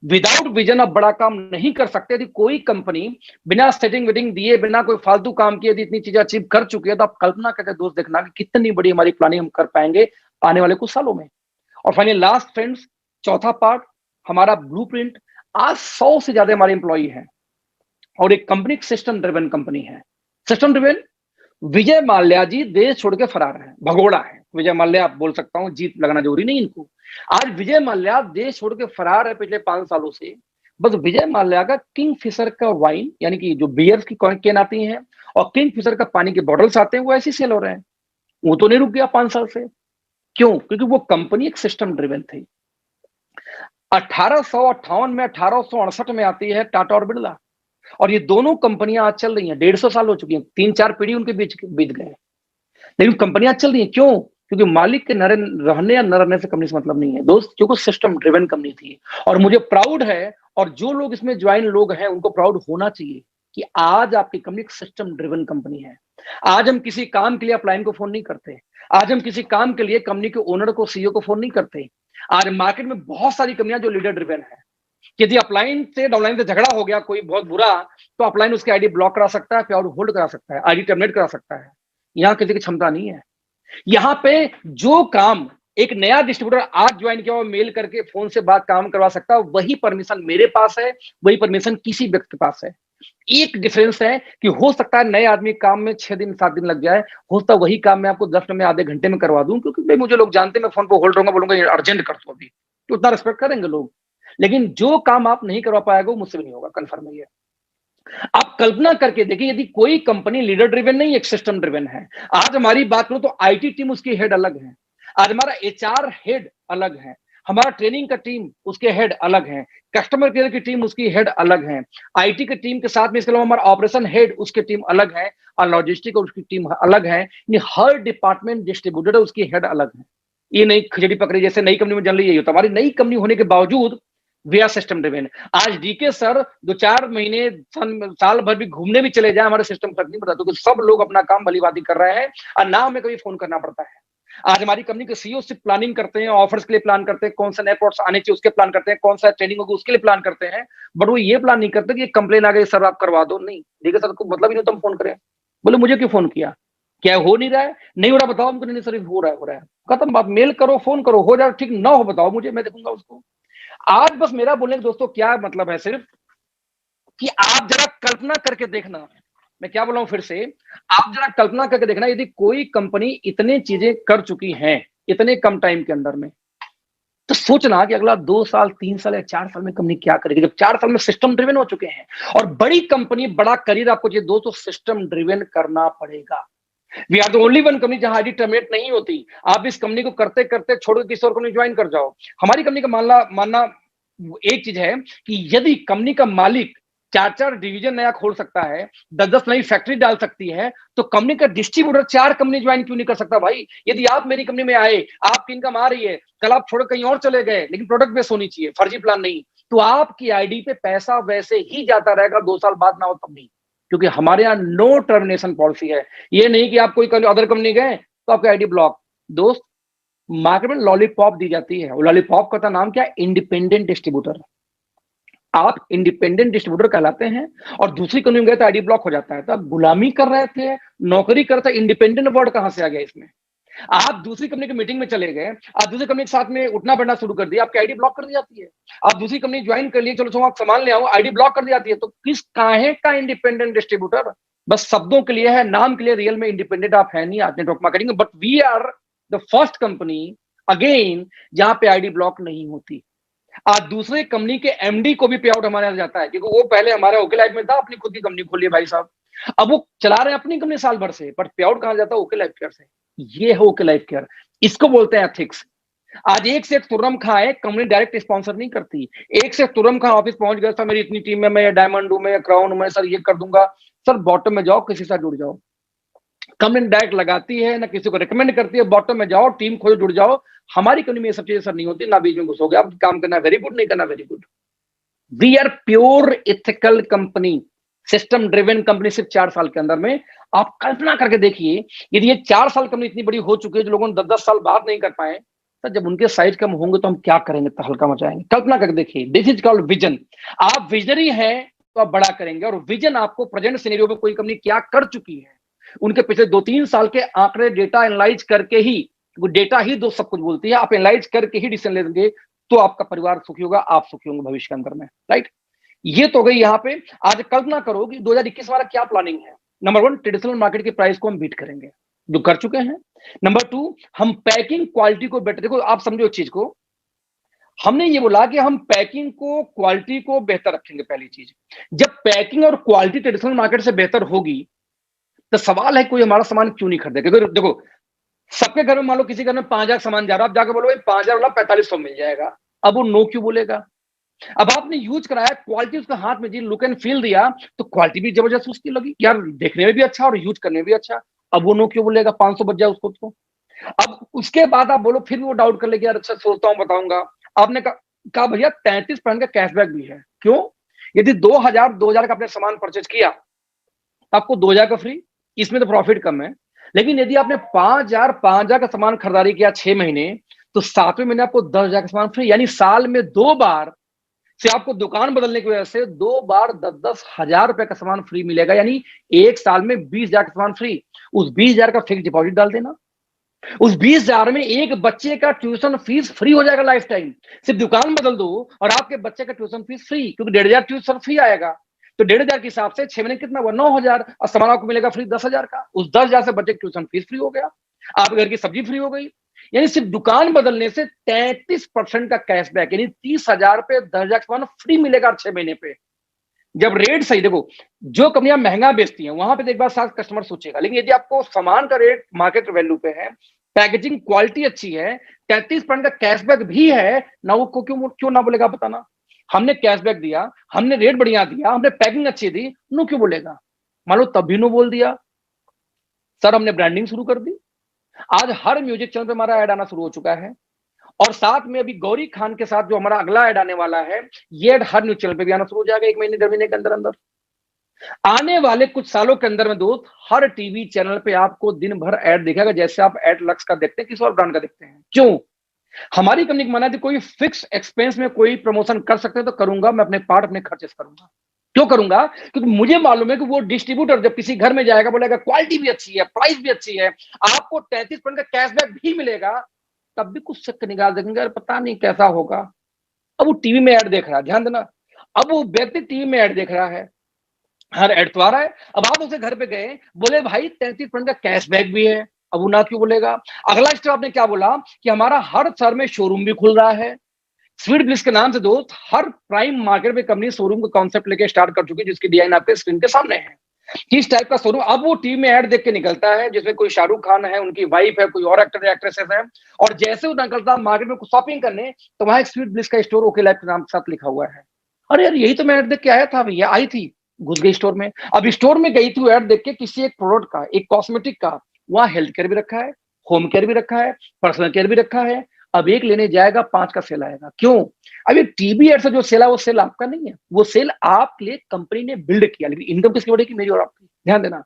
विदाउट विजन आप बड़ा काम नहीं कर सकते। यदि कोई कंपनी बिना सेटिंग वेटिंग दिए, बिना कोई फालतू काम किए यदि इतनी चीजें अचीव कर चुकी है, तो आप कल्पना करके दोस्त देखना कि कितनी बड़ी हमारी प्लानिंग हम कर पाएंगे आने वाले कुछ सालों में। और फाइनली लास्ट फ्रेंड्स, चौथा पार्ट, हमारा ब्लूप्रिंट। आज 100 से ज्यादा हमारे एम्प्लॉई हैं और एक कंपनी सिस्टम ड्रिवन कंपनी है। System driven. विजय माल्या जी देश छोड़ के फरार है, भगोड़ा है विजय माल्या। आप बोल सकता हूं, जीत लगाना जरूरी नहीं इनको। आज विजय माल्या देश छोड़ के फरार है पिछले 5 सालों से। बस विजय माल्या का किंग फिशर का वाइन, यानी कि जो बियर्स की कैन आती हैं और किंग फिशर का पानी के बॉटल्स आते हैं, वो ऐसे सेल हो रहे हैं। वो तो नहीं रुक गया 5 साल से। क्यों? क्योंकि वो कंपनी एक सिस्टम ड्रिवन थी। 1858 में 1868 में आती है टाटा और बिरला, और ये दोनों कंपनियां आज चल रही हैं। 150 साल हो चुकी हैं, 3-4 पीढ़ी उनके बीच बीत गए, लेकिन कंपनियां चल रही हैं। क्यों? क्योंकि मालिक के रहने या न रहने से कंपनी से मतलब नहीं है दोस्त, क्योंकि सिस्टम ड्रिवन कंपनी थी। और मुझे प्राउड है, और जो लोग इसमें ज्वाइन लोग हैं उनको प्राउड होना चाहिए कि आज आपकी कंपनी एक सिस्टम ड्रिवन कंपनी है। आज हम किसी काम के लिए अपलाइन को फोन नहीं करते। आज हम किसी काम के लिए कंपनी के ओनर को, सीईओ को फोन नहीं करते। आज मार्केट में बहुत सारी कंपनियां जो लीडर ड्रिवन है। यदि अपलाइन से डाउनलाइन से झगड़ा हो गया कोई बहुत बुरा, तो अपलाइन उसकी आईडी ब्लॉक करा सकता है, पे आउट होल्ड करा सकता है, आईडी टर्मिनेट करा सकता है। यहां किसी की क्षमता नहीं है। यहां पे जो काम एक नया डिस्ट्रीब्यूटर आज ज्वाइन किया और मेल करके फोन से बात काम करवा सकता है, वही परमिशन मेरे पास है, वही परमिशन किसी व्यक्ति के पास है। एक डिफरेंस है कि हो सकता है नए आदमी काम में 6 दिन 7 दिन लग जाए, हो सकता है वही काम मैं आपको 10 मिनट में, आधे घंटे में करवा दूं, क्योंकि भाई मुझे लोग जानते हैं, मैं फोन पर होल्ड रहूंगा, बोलूंगा अर्जेंट कर दो अभी, तो उतना रिस्पेक्ट करेंगे लोग। लेकिन जो काम आप नहीं करवा पाएगा वो मुझसे भी नहीं होगा, कंफर्म है ये। आप कल्पना करके देखिए, यदि कोई कंपनी लीडर ड्रिवन नहीं, एक सिस्टम ड्रिवन है। आज हमारी बात करूं तो आईटी टीम उसकी हेड अलग है, आज हमारा एचआर हेड अलग है, हमारा ट्रेनिंग का टीम उसके हेड अलग है, कस्टमर केयर की टीम उसकी हेड अलग है, आईटी की टीम के साथ में इसके अलावा हमारा ऑपरेशन हेड उसकी टीम अलग है, और लॉजिस्टिक उसकी टीम अलग है। हर डिपार्टमेंट डिस्ट्रीब्यूटर उसकी हेड अलग है। ये नई खिचड़ी पकड़ी, जैसे नई कंपनी में जनरली यही होता है। हमारी नई कंपनी होने के बावजूद वी आर सिस्टम ड्रिवन। आज डीके सर 2-4 महीने साल भर भी घूमने भी चले जाए, हमारे सिस्टम फर्क नहीं पड़ता, क्योंकि सब लोग अपना काम भलीभांति कर रहे हैं और ना हमें कभी फोन करना पड़ता है। आज हमारी कंपनी के सीईओ सिर्फ प्लानिंग करते हैं, ऑफर्स के लिए प्लान करते हैं, कौन सा नए प्रोडक्ट्स आने चाहिए उसके प्लान करते हैं, कौन सा ट्रेनिंग होगी उसके लिए प्लान करते हैं। बट वो ये प्लान नहीं करते कि कंप्लेन आ गई सर आप करवा दो। नहीं, डीके सर को मतलब ही नहीं, तुम फोन करें, बोले मुझे क्यों फोन किया, क्या हो नहीं रहा है, नहीं हो रहा बताओ हमको, नहीं सर हो रहा है, खत्म बात। मेल करो, फोन करो, हो जाए ठीक, ना हो बताओ मुझे, मैं देखूंगा उसको। आज बस मेरा बोलने का दोस्तों क्या मतलब है, सिर्फ कि आप जरा कल्पना करके देखना, मैं क्या बोल रहा हूं फिर से, आप जरा कल्पना करके देखना, यदि कोई कंपनी इतनी चीजें कर चुकी है इतने कम टाइम के अंदर में, तो सोचना कि अगला 2 साल 3 साल या 4 साल में कंपनी क्या करेगी, जब 4 साल में सिस्टम ड्रिवन हो चुके हैं। और बड़ी कंपनी, बड़ा करियर आपको चाहिए दोस्तों, सिस्टम ड्रिवन करना पड़ेगा। We are the only one company जहां आईडी टर्मिनेट नहीं होती। आप इस कंपनी को करते करते छोड़ के किसी और कंपनी ज्वाइन कर जाओ। हमारी कंपनी का मानना एक चीज है कि यदि कंपनी का मालिक 4-4 डिवीजन नया खोल सकता है, 10-10 नई फैक्ट्री डाल सकती है, तो कंपनी का डिस्ट्रीब्यूटर 4 कंपनी ज्वाइन क्यों नहीं कर सकता भाई। यदि आप मेरी कंपनी में आए, आपकी इनकम आ रही है, कल आप छोड़ कहीं और चले गए, लेकिन प्रोडक्ट बेस होनी चाहिए, फर्जी प्लान नहीं, तो आपकी आईडी पे पैसा वैसे ही जाता रहेगा, 2 साल बाद ना हो तब भी, क्योंकि हमारे यहाँ नो टर्मिनेशन पॉलिसी है। ये नहीं कि आप कोई अदर कंपनी गए तो आपकी आईडी ब्लॉक। दोस्त, मार्केट में लॉलीपॉप दी जाती है, लॉलीपॉप का नाम क्या है, इंडिपेंडेंट डिस्ट्रीब्यूटर। आप इंडिपेंडेंट डिस्ट्रीब्यूटर कहलाते हैं और दूसरी कंपनी में गए तो आईडी ब्लॉक हो जाता है। तो आप गुलामी कर रहे थे, नौकरी करते, इंडिपेंडेंट वर्ड कहां से आ गया इसमें। आप दूसरी कंपनी की मीटिंग में चले गए, आप दूसरी कंपनी के साथ में उठना बैठना शुरू कर दिया, आपकी आईडी ब्लॉक कर दी जाती है। आप दूसरी कंपनी ज्वाइन कर लिए, चलो आप सामान ले आओ, आईडी ब्लॉक कर दी जाती है। तो किस काहे का इंडिपेंडेंट डिस्ट्रीब्यूटर, बस शब्दों के लिए है, नाम के लिए, रियल में इंडिपेंडेंट आप है नहीं आज नेटवर्क मार्केटिंग में। But we are the first company again जहां पे आईडी ब्लॉक नहीं होती। आज दूसरे कंपनी के एमडी को भी पे आउट हमारे यहाँ जाता है, क्योंकि वो पहले हमारे ओके लाइफ में था, अपनी खुद की कंपनी खोली भाई साहब, अब वो चला रहे हैं अपनी कंपनी साल भर से, बट पे आउट कहां जाता है, ओके लाइफ केयर से। ये है ओके लाइफ केयर, इसको बोलते हैं एथिक्स। आज एक से तुरम खां है, कंपनी डायरेक्ट स्पॉन्सर नहीं करती। एक से तुरम खां ऑफिस पहुंच गया, सर मेरी इतनी टीम में, मैं डायमंड हूं, मैं क्राउन हूं, मैं सर ये कर दूंगा। सर बॉटम में जाओ, किसी से जुड़ जाओ। कंपनी डायरेक्ट लगाती है ना, किसी को रिकमेंड करती है, बॉटम में जाओ, टीम खोलो, जुड़ जाओ। हमारी कंपनी में ये सब चीजें सर नहीं होती, ना बीच में घुसोगे आप, काम करना वेरी गुड, नहीं करना very good. We are pure ethical company, system driven company. सिर्फ 4 साल के अंदर में आप कल्पना करके देखिए, यदि ये 4 साल कंपनी इतनी बड़ी हो चुकी है, जो लोगों ने 10-10 साल बात नहीं कर पाए, तो जब उनके साइज कम होंगे तो हम क्या करेंगे, तो हल्का मचाएंगे। कल्पना करके देखिए, दिस इज कॉल्ड विजन। आप विजनरी है तो आप बड़ा करेंगे, और विजन आपको प्रेजेंट सिनेरियो में कोई कंपनी क्या कर चुकी है, उनके पिछले 2-3 साल के आंकड़े डेटा एनालाइज करके ही, वो डेटा ही दो सब कुछ बोलती है, आप एनालाइज करके ही डिसीजन लेंगे, तो आपका परिवार सुखी होगा, आप सुखी होंगे भविष्य के अंदर में, राइट। ये तो गई यहां पे। आज कल्पना करो कि 2021 हमारा क्या प्लानिंग है। नंबर 1, ट्रेडिशनल मार्केट के प्राइस को हम बीट करेंगे, जो कर चुके हैं। नंबर 2, हम पैकिंग क्वालिटी को बेटर, देखो आप समझो इस चीज को, हमने ये बोला कि हम पैकिंग को, क्वालिटी को बेहतर रखेंगे। पहली चीज, जब पैकिंग और क्वालिटी ट्रेडिशनल मार्केट से बेहतर होगी, तो सवाल है कोई हमारा सामान क्यों नहीं खरीदेगा। क्योंकि देखो, सबके घर में मान लो किसी घर में 5,000 सामान जा रहा है, आप जाकर बोलो 5,000 वाला 4500 मिल जाएगा, अब वो नो क्यों बोलेगा। अब आपने यूज कराया, क्वालिटी उसका हाथ में जी, लुक एंड फील दिया, तो क्वालिटी भी जबरदस्त उसकी लगी यार, देखने में भी अच्छा और यूज करने में भी अच्छा, अब वो नो क्यों बोलेगा, 500 बच जाए उसको तो। अब उसके बाद आप बोलो, फिर वो डाउट कर लेगा, यार अच्छा सोचता हूं बताऊंगा। आपने कहा भैया 33% का कैशबैक भी है, क्यों, यदि 2,000 का आपने सामान परचेज किया, आपको 2,000 का फ्री, इसमें तो प्रॉफिट कम है। लेकिन यदि आपने 5,000 का सामान खरीदारी किया 6 महीने, तो 7वें महीने आपको 10,000 का सामान फ्री, यानी साल में 2 बार से आपको दुकान बदलने की वजह से 2 बार 10-10 हजार रुपए का सामान फ्री मिलेगा, यानी एक साल में 20,000 का सामान फ्री। उस 20,000 का फिक्स डिपॉजिट डाल देना, उस 20,000 में एक बच्चे का ट्यूशन फीस फ्री हो जाएगा लाइफ टाइम। सिर्फ दुकान बदल दो और आपके बच्चे का ट्यूशन फीस फ्री, क्योंकि 1,500 ट्यूशन फ्री आएगा, तो 1,500 के हिसाब से 6 महीने कितना हुआ, 9,000, और सामान आपको मिलेगा फ्री 10,000 का। उस 10,000 से बच्चे ट्यूशन फीस फ्री हो गया, आपके घर की सब्जी फ्री हो गई। यानी सिर्फ दुकान बदलने से 33% का कैशबैक, यानी 30,000 पे 10,000 का सामान फ्री मिलेगा 6 महीने पे। जब रेट सही, देखो जो कंपनियां महंगा बेचती हैं वहां पे तो एक बार साथ कस्टमर सोचेगा, लेकिन यदि आपको सामान का रेट मार्केट वैल्यू पे है, पैकेजिंग क्वालिटी अच्छी है, 33% का कैशबैक भी है ना, वो क्यों क्यों ना बोलेगा, बताना। हमने कैशबैक दिया, हमने रेट बढ़िया दिया, हमने पैकिंग अच्छी दी, नो क्यों बोलेगा। मान लो तब भी नो बोल दिया, सर हमने ब्रांडिंग शुरू कर दी, आज हर म्यूजिक चैनल पे हमारा ऐड आना शुरू हो चुका है, और साथ में अभी गौरी खान के साथ जो हमारा अगला ऐड आने वाला है, ये ऐड हर न्यूज चैनल पे भी आना शुरू हो जाएगा 1 महीने 1.5 महीने के अंदर अंदर। आने वाले कुछ सालों के अंदर में दोस्त, हर टीवी चैनल पे आपको दिन भर ऐड दिखेगा, जैसे आप ऐड लक्स का देखते हैं, किसी और ब्रांड का देखते हैं। क्यों, हमारी कंपनी की माना थी कोई फिक्स एक्सपेंस में कोई प्रमोशन कर सकते हैं तो करूंगा, मैं अपने पार्ट अपने खर्चे से करूंगा। क्यों करूंगा, क्योंकि मुझे मालूम है कि वो डिस्ट्रीब्यूटर जब किसी घर में जाएगा, बोलेगा क्वालिटी भी अच्छी है, प्राइस भी अच्छी है, आपको 33% का कैशबैक भी मिलेगा, तब भी कुछ शक निकाल देंगे, पता नहीं कैसा होगा। अब वो टीवी में ऐड देख रहा है, ध्यान देना, अब वो व्यक्ति टीवी में ऐड देख रहा है, हर ऐड तो आ रहा है, अब आप उसके घर पे गए, बोले भाई 33% का कैशबैक भी है, अब वो ना क्यों बोलेगा। अगला स्टेप आपने क्या बोला कि हमारा हर शहर में शोरूम भी खुल रहा है। स्वीट ब्लिस के नाम से दोस्त हर प्राइम मार्केट में कंपनी शोरूम का कॉन्सेप्ट लेके स्टार्ट कर चुकी है, जिसकी डिजाइन आपके स्क्रीन के सामने है। किस टाइप का शोरूम, अब वो टीवी में ऐड देख के निकलता है, जिसमें कोई शाहरुख खान है, उनकी वाइफ है, कोई और एक्टर एक्ट्रेसेस है, और जैसे वो निकलता मार्केट में शॉपिंग करने, तो वहां एक स्वीट ब्लिस का स्टोर ओके लाइफ के नाम के साथ लिखा हुआ है। अरे यार यही तो मैं ऐड देख के आया था भैया, आई थी, घुस गई स्टोर में। अब स्टोर में गई थी ऐड देख के किसी एक प्रोडक्ट का, एक कॉस्मेटिक का, वहां हेल्थ केयर भी रखा है, होम केयर भी रखा है, पर्सनल केयर भी रखा है। अब एक लेने जाएगा 5 का सेल आएगा, क्यों, अभी टीवी एड से जो सेल है वो सेल आपका नहीं है, वो सेल आपके लिए कंपनी ने बिल्ड किया, लेकिन इनकम किसकी बढ़ेगी, मेरी और आपकी, ध्यान देना।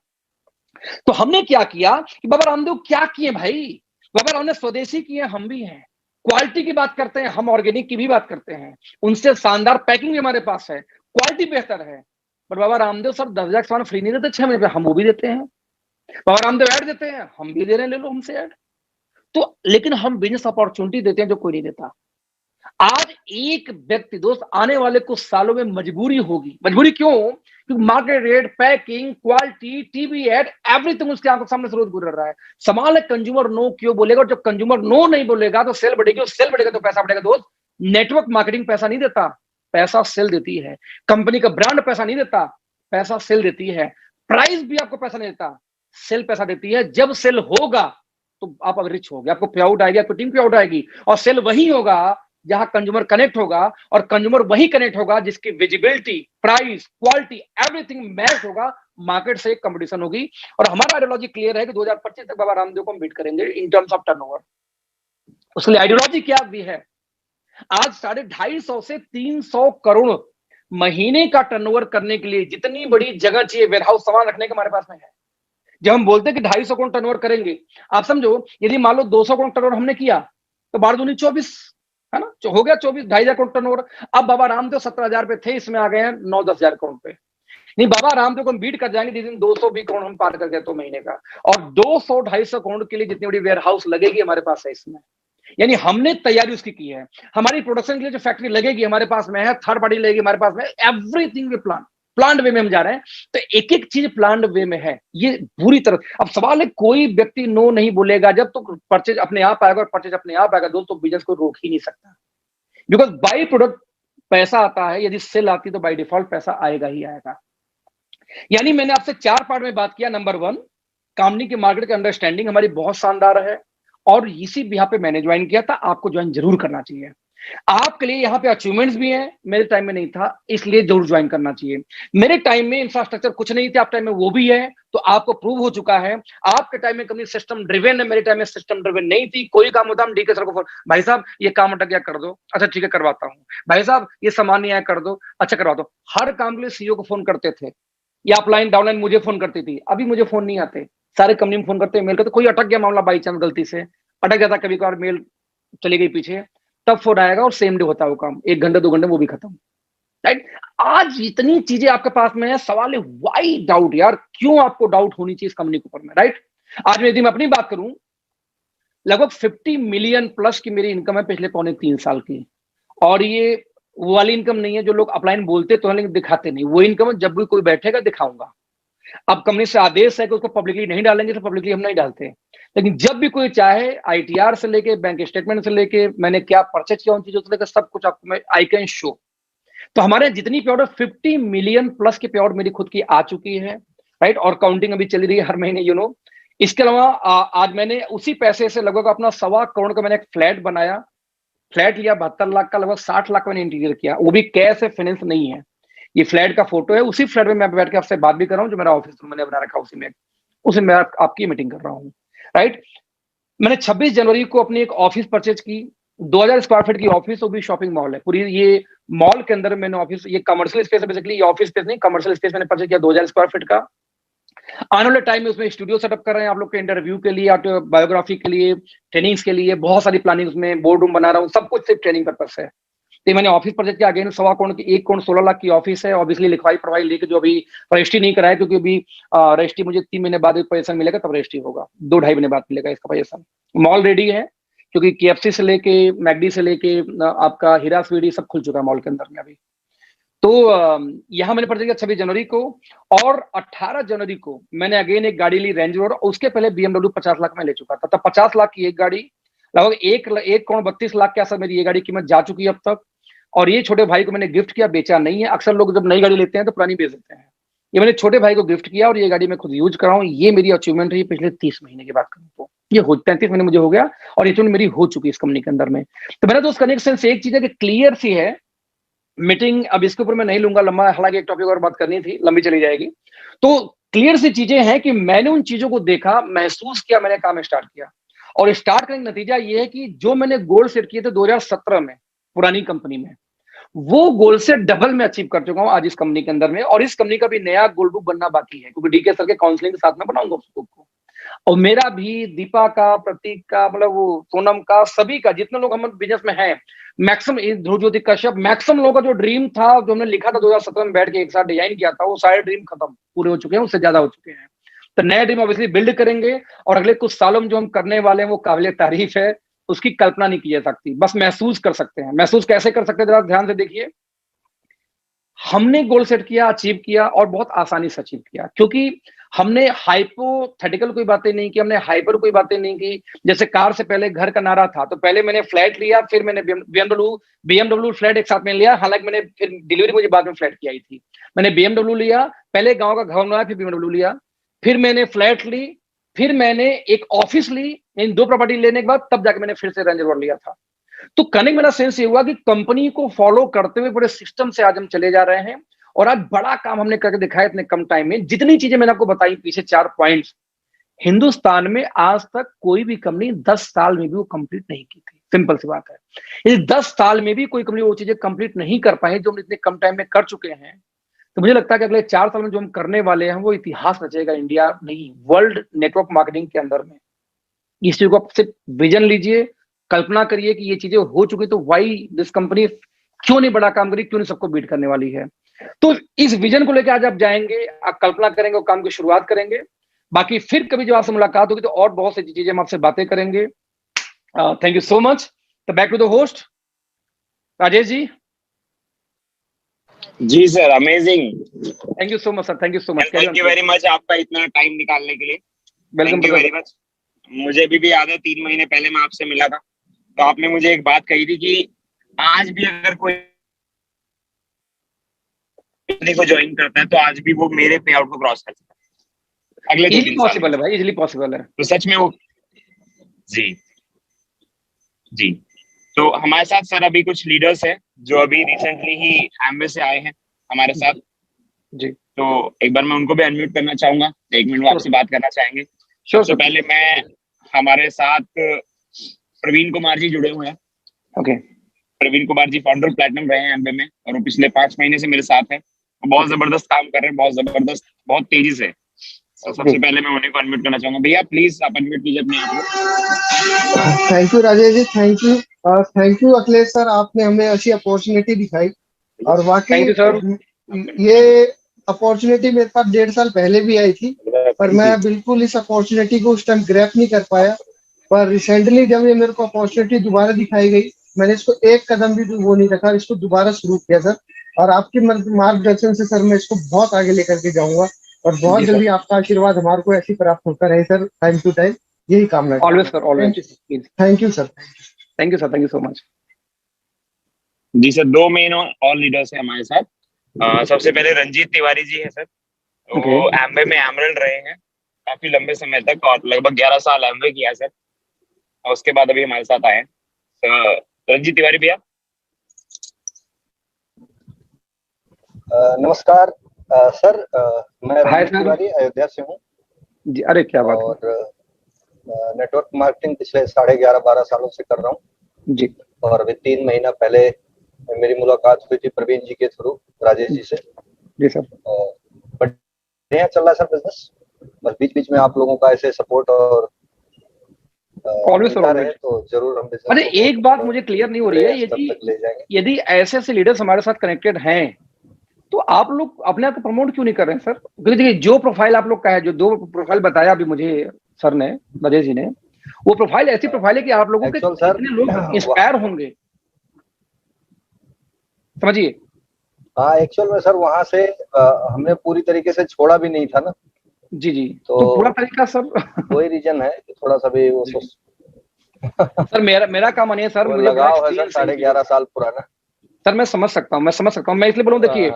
तो हमने क्या किया कि बाबा रामदेव क्या किए भाई, बाबा रामदेव स्वदेशी किए, हम भी हैं, क्वालिटी की बात करते हैं, हम ऑर्गेनिक की भी बात करते हैं, उनसे शानदार पैकिंग भी हमारे पास है, क्वालिटी बेहतर है। पर बाबा रामदेव सर 10,000 सामान फ्री नहीं देते 6 महीने पे, हम वो भी देते हैं। बाबा रामदेव ऐड देते हैं, हम भी दे रहे हैं, ले लो हमसे ऐड। तो लेकिन हम बिजनेस अपॉर्चुनिटी देते हैं जो कोई नहीं देता। आज एक व्यक्ति दोस्त आने वाले कुछ सालों में मजबूरी होगी, मजबूरी क्यों, क्योंकि market rate, packing, quality, TV ad, everything उसके आंखों सामने से रोज गुजर रहा है। सवाल है कंज्यूमर नो क्यों बोलेगा, और जब कंज्यूमर नो नहीं बोलेगा तो सेल बढ़ेगी, और सेल बढ़ेगा तो पैसा बढ़ेगा। दोस्त नेटवर्क मार्केटिंग पैसा नहीं देता, पैसा सेल देती है। कंपनी का ब्रांड पैसा नहीं देता, पैसा सेल देती है। प्राइस भी आपको पैसा नहीं देता, सेल पैसा देती है। जब सेल होगा तो आप अगर रिच हो गए, आपको पे आउट आएगी, आपको टीम पे आउट आएगी, और सेल वही होगा जहां कंज्यूमर कनेक्ट होगा, और कंज्यूमर वही कनेक्ट होगा जिसकी visibility, price, quality, everything match होगा, मार्केट से एक कंपटीशन होगी। और हमारा आइडियोलॉजी क्लियर है कि 2025 तक बाबा रामदेव को हम बीट करेंगे इन टर्म्स ऑफ टर्नओवर। उसके लिए आइडियोलॉजी क्या भी है। आज 250 से 300 करोड़ महीने का टर्नओवर करने के लिए जितनी बड़ी जगह चाहिए वेयर हाउस सामान रखने के हमारे पास में है। जब हम बोलते हैं कि 250 करोड़ टर्नओवर करेंगे, आप समझो यदि मान लो 200 करोड़ टर्नओवर हमने किया तो 12×2 = 24, है ना, हो गया 24, 2,500 करोड़ टर्नओवर। अब बाबा रामदेव 17,000 पे थे, इसमें आ गए हैं 9-10 हजार करोड़ पे। नहीं, बाबा रामदेव को हम बीट कर जाएंगे जिस दिन 220 करोड़ हम पार कर गए तो महीने का। और 200-250 करोड़ के लिए जितनी बड़ी वेयर हाउस लगेगी हमारे पास है इसमें, यानी हमने तैयारी उसकी की है। हमारी प्रोडक्शन के लिए जो फैक्ट्री लगेगी हमारे पास में है, थर्ड पार्टी लगेगी हमारे पास में, एवरीथिंग वे प्लान वे में हम जा रहे हैं। तो एक एक चीज प्लान वे में है, ये पूरी तरह। अब सवाल है, कोई व्यक्ति नो नहीं बोलेगा जब तो परचेज अपने आप आएगा, और परचेज अपने आप आएगा दोस्तों, बिजनेस को रोक ही नहीं सकता। बिकॉज बाई प्रोडक्ट पैसा आता है, यदि सेल आती तो बाई डिफॉल्ट पैसा आएगा ही आएगा। यानी मैंने आपसे 4 पार्ट में बात किया। नंबर 1, कंपनी के मार्केट की अंडरस्टैंडिंग हमारी बहुत शानदार है, और इसी बिहाफ पे मैंने ज्वाइन किया था। आपको ज्वाइन जरूर करना चाहिए। आपके लिए यहाँ पे अचीवमेंट्स भी हैं, मेरे टाइम में नहीं था, इसलिए जरूर ज्वाइन करना चाहिए। मेरे टाइम में इंफ्रास्ट्रक्चर कुछ नहीं थे, आप टाइम में वो भी है, तो आपको प्रूव हो चुका है। आपके टाइम में कंपनी सिस्टम ड्रिवन है, मेरे टाइम में सिस्टम ड्रिवन नहीं थी। कोई काम होता हम डीके सर को फोन, भाई साहब ये काम अटक गया, कर दो, अच्छा ठीक है करवाता हूँ। भाई साहब ये सामान नहीं आया, कर दो, अच्छा करवा दो। हर काम के लिए सीईओ को फोन करते थे, या अपलाइन डाउनलाइन मुझे फोन करती थी। अभी मुझे फोन नहीं आते, सारे कंपनी में फोन करते, मेल करते। कोई अटक गया मामला बाई चांस गलती से अटक जाता, कभी कभार मेल चली गई पीछे, तब फोन आएगा और सेम डे होता है वो काम, 1 घंटे 2 घंटे वो भी खत्म। राइट। आज इतनी चीजें आपके पास में है, सवाल है वाई डाउट यार, क्यों आपको डाउट होनी चाहिए इस कंपनी के ऊपर में। राइट। आज यदि मैं अपनी बात करूं, लगभग 50 मिलियन प्लस की मेरी इनकम है पिछले 2.5-3 साल की। और ये वो वाली इनकम नहीं है जो लोग अपलाइन बोलते तो है लेकिन दिखाते नहीं, वो इनकम जब भी कोई बैठेगा दिखाऊंगा। अब कंपनी से आदेश है कि उसको पब्लिकली नहीं डालेंगे तो पब्लिकली हम नहीं डालते, लेकिन जब भी कोई चाहे आईटीआर से लेके बैंक स्टेटमेंट से लेके मैंने क्या परचेज किया उन चीजों से लेकर सब कुछ आपको मैं आई कैन शो। तो हमारे जितनी पे ऑर्डर 50 मिलियन प्लस की पे ऑर्डर मेरी खुद की आ चुकी है। राइट। और काउंटिंग अभी चली रही है हर महीने, यू नो। इसके अलावा आज मैंने उसी पैसे से लगभग अपना 1.25 करोड़ का मैंने एक फ्लैट बनाया। फ्लैट लिया 72 लाख का, लगभग 60 लाख मैंने इंटीरियर किया, वो भी कैश है, फाइनेंस नहीं है। ये फ्लैट का फोटो है, उसी फ्लैट में मैं बैठ के आपसे बात भी कर रहा हूँ, जो मेरा ऑफिस रूम मैंने बना रखा उसी में, उसी में आपकी मीटिंग कर रहा हूँ। राइट। मैंने 26 जनवरी को अपनी एक ऑफिस परचेज की, 2000 स्क्वायर फीट की ऑफिस, वो भी शॉपिंग मॉल है पूरी। ये मॉल के अंदर मैंने ऑफिस, ये कमर्शियल स्पेस है बेसिकली, ये ऑफिस स्पेस नहीं, कमर्शियल स्पेस मैंने परचेज किया 2000 स्क्वायर फीट का। आने वाले टाइम में उसमें स्टूडियो सेटअप कर रहे हैं आप लोग के इंटरव्यू के लिए, बायोग्राफी के लिए, ट्रेनिंग्स के लिए, बहुत सारी प्लानिंग, उसमें बोर्ड रूम बना रहा हूँ, सब कुछ सिर्फ ट्रेनिंग पर्पस है। तो मैंने ऑफिस प्रोजेक्ट के अगेन 1.25 करोड़ की, 1,16,00,000 की ऑफिस है। ऑब्वियसली लिखवाई पढ़वाई लेके, जो अभी रजिस्ट्री नहीं कराया, क्योंकि अभी रजिस्ट्री मुझे 3 महीने बाद पैसा मिलेगा, तब रजिस्ट्री होगा, 2-2.5 महीने बाद मिलेगा इसका पैसा। मॉल रेडी है, क्योंकि केएफसी से लेके मैकडी से लेके आपका हीरा स्वीडी सब खुल चुका है मॉल के अंदर में अभी। तो यहाँ मैंने परचेज किया 26 जनवरी को, और 18 जनवरी को मैंने अगेन एक गाड़ी ली, रेंज रोवर। उसके पहले BMW 50 लाख में ले चुका था, तब 50 लाख की एक गाड़ी, लगभग 1,32,00,000 के आसपास मेरी ये गाड़ी कीमत जा चुकी है अब तक। और ये छोटे भाई को मैंने गिफ्ट किया, बेचा नहीं है। अक्सर लोग जब नई गाड़ी लेते हैं तो पुरानी बेच देते हैं, ये मैंने छोटे भाई को गिफ्ट किया, और ये गाड़ी मैं खुद यूज कर रहा हूँ। ये मेरी अचीवमेंट है पिछले 30 महीने की बात करूँ तो, ये 35 महीने मुझे हो गया, और ये मेरी हो चुकी है इस कंपनी के अंदर में। तो मेरा दोस्त कनेक्शन से एक चीज है कि क्लियर सी है मीटिंग, अब इसके ऊपर मैं नहीं लूंगा लंबा, हालांकि एक टॉपिक और बात करनी थी, लंबी चली जाएगी। तो क्लियर सी चीजें हैं कि मैंने उन चीजों को देखा, महसूस किया, मैंने काम स्टार्ट किया, और स्टार्ट करने का नतीजा ये है कि जो मैंने गोल सेट किए थे 2017 में पुरानी कंपनी में, वो गोल से डबल में अचीव कर चुका हूं आज इस कंपनी के अंदर में। और इस कंपनी का भी नया गोल बुक बनना बाकी है, क्योंकि डीके सर के काउंसलिंग के साथ में बनाऊंगा उस बुक को। और मेरा भी, दीपा का, प्रतीक का, मतलब वो सोनम का, सभी का, जितने लोग हम बिजनेस में हैं, मैक्सिमम, ध्रुव ज्योति कश्यप, मैक्सिमम लोगों का जो ड्रीम था, जो हमने लिखा था 2017 में बैठ के एक साथ डिजाइन किया था, वो सारे ड्रीम खत्म, पूरे हो चुके हैं, उससे ज्यादा हो चुके हैं। तो नया ड्रीम ऑब्वियसली बिल्ड करेंगे, और अगले कुछ सालों में जो हम करने वाले हैं वो काबिल तारीफ है, उसकी कल्पना नहीं की जा सकती, बस महसूस कर सकते हैं। महसूस कैसे कर सकते हैं, जरा ध्यान से देखिए। हमने गोल सेट किया, अचीव किया, और बहुत आसानी से अचीव किया, क्योंकि हमने हाइपोथेटिकल कोई बातें नहीं की, हमने हाइपर कोई बातें नहीं की। जैसे कार से पहले घर का नारा था, तो पहले मैंने फ्लैट लिया, फिर मैंने बीएमडब्ल्यू फ्लैट एक साथ में लिया, हालांकि मैंने फिर डिलीवरी मुझे बाद में फ्लैट की आई थी। मैंने बीएमडब्ल्यू लिया, पहले गांव का घर बनवाया, फिर बीएमडब्ल्यू लिया, फिर मैंने फ्लैट ली, फिर मैंने एक ऑफिस ली, इन 2 प्रॉपर्टी लेने के बाद तब जाके मैंने फिर से रेंज रोवर लिया था। तो कनेक्ट मेरा सेंस ये हुआ कि कंपनी को फॉलो करते हुए बड़े सिस्टम से आज हम चले जा रहे हैं, और आज बड़ा काम हमने करके दिखाया इतने कम टाइम में। जितनी चीजें मैंने आपको बताई पीछे 4 पॉइंट्स, हिंदुस्तान में आज तक कोई भी कंपनी 10 साल में भी वो कंप्लीट नहीं की थी। सिंपल सी बात है। ये 10 साल में भी कोई कंपनी वो चीजें कंप्लीट नहीं कर पाई जो हम इतने कम टाइम में कर चुके हैं, तो मुझे लगता है कि अगले 4 साल में जो हम करने वाले हैं वो इतिहास रचेगा, इंडिया नहीं वर्ल्ड नेटवर्क मार्केटिंग के अंदर में। इस चीज को आप सिर्फ विजन लीजिए, कल्पना करिए कि ये चीजें हो चुकी, तो वाई दिस कंपनी क्यों नहीं बड़ा काम करी, क्यों नहीं सबको बीट करने वाली है। तो इस विजन को लेकर आज आप जाएंगे, आप कल्पना करेंगे और काम की शुरुआत करेंगे। बाकी फिर कभी जब आपसे मुलाकात होगी तो और बहुत सी चीजें हम आपसे बातें करेंगे। Thank you so much. तो back to the host Rajesh ji. जी sir, amazing. Thank you so much sir, thank you so much. Thank you very much आपका इतना टाइम निकालने के लिए। Welcome thank you very much. मुझे भी याद है 3 महीने पहले मैं आपसे मिला था, तो आपने मुझे एक बात कही थी कि आज भी अगर कोई कंपनी को ज्वाइन करता है तो आज भी वो मेरे पे आउट को क्रॉस कर सकता है अगले 2-3 साल पॉसिबल है भाई, इजीली पॉसिबल है। तो सच में वो जी जी। तो हमारे साथ सर अभी कुछ लीडर्स हैं जो अभी रिसेंटली ही एम्बे से आए हैं हमारे साथ जी। तो एक बार मैं उनको भी अनम्यूट करना चाहूंगा, 1 मिनट वो आपसे बात करना चाहेंगे। सबसे पहले मैं हमारे साथ प्रवीण कुमार जी जुड़े हुए हैं। Okay. Praveen Kumar ji founder platinum रहे हैं एम्बे में और वो पिछले 5 महीने से मेरे साथ हैं। बहुत जबरदस्त काम कर रहे हैं, बहुत जबरदस्त, बहुत तेजी से। तो सबसे पहले मैं उन्हें को अनम्यूट करना चाहूंगा। भैया प्लीज आप अनम्यूट कीजिए अपने आप को। Thank you Rajesh ji, thank you Akhilesh sir, आपने हमें अच्छी अपॉर्चुनिटी दिखाई और वाकई ये अपॉर्चुनिटी मेरे पास 1.5 साल पहले भी आई थी, पर मैं बिल्कुल इस अपॉर्चुनिटी को उस टाइम ग्रैब नहीं कर पाया। पर रिसेंटली जब ये मेरे को अपॉर्चुनिटी दोबारा दिखाई गई, मैंने इसको एक कदम भी वो नहीं रखा, इसको दोबारा शुरू किया सर। और आपके मार्गदर्शन से सर मैं इसको बहुत आगे लेकर के जाऊंगा और बहुत जल्दी आपका आशीर्वाद हमारे को ऐसी प्राप्त होता रहे सर, टाइम टू टाइम, यही कामना। Always sir, always. Thank you sir. Thank you sir, thank you so much. जी सर, 2 मेन ऑल लीडर्स हैं हमारे साथ। सबसे पहले रंजीत तिवारी जी है सर। वो एम्बे में एमरल्ड रहे हैं काफी लंबे समय तक और लगभग 11 साल एम्बे किया सर, और उसके बाद अभी हमारे साथ आए हैं। रंजीत तिवारी भैया। नमस्कार सर, मैं रंजीत तिवारी अयोध्या से हूँ जी। अरे क्या बात और नेटवर्क मार्केटिंग पिछले 11.5-12 सालों से कर रहा हूँ जी। और अभी 3 महीना पहले मेरी मुलाकात हुई थी प्रवीण जी के थ्रू, राजेश जी से जी सर। और बढ़िया चल रहा है सर बिजनेस। बस बीच बीच में आप लोगों का ऐसे सपोर्ट और ऑलवेज रहे तो जरूर हम बिजनेस। अरे एक बात मुझे क्लियर नहीं हो रही है, यदि ऐसे ऐसे लीडर्स हमारे साथ कनेक्टेड हैं तो आप लोग अपने आप को प्रमोट क्यों नहीं कर रहे हैं सर? क्योंकि देखिए जो प्रोफाइल आप लोग का है, जो 2 प्रोफाइल बताया अभी मुझे सर ने, राजेश जी ने, वो प्रोफाइल ऐसी प्रोफाइल है कि आप लोगों के कितने लोग इंस्पायर होंगे, समझिए। हाँ एक्चुअल में सर वहां से हमने पूरी तरीके से छोड़ा भी नहीं था ना। जी जी। तो पूरा तरीका सर वही रीजन है कि थोड़ा सा भी वो सर मेरा काम नहीं है सर, मुझे लगाव है सर 11.5 साल पुराना। सर मैं समझ सकता हूँ, मैं इसलिए बोलूँ, देखिए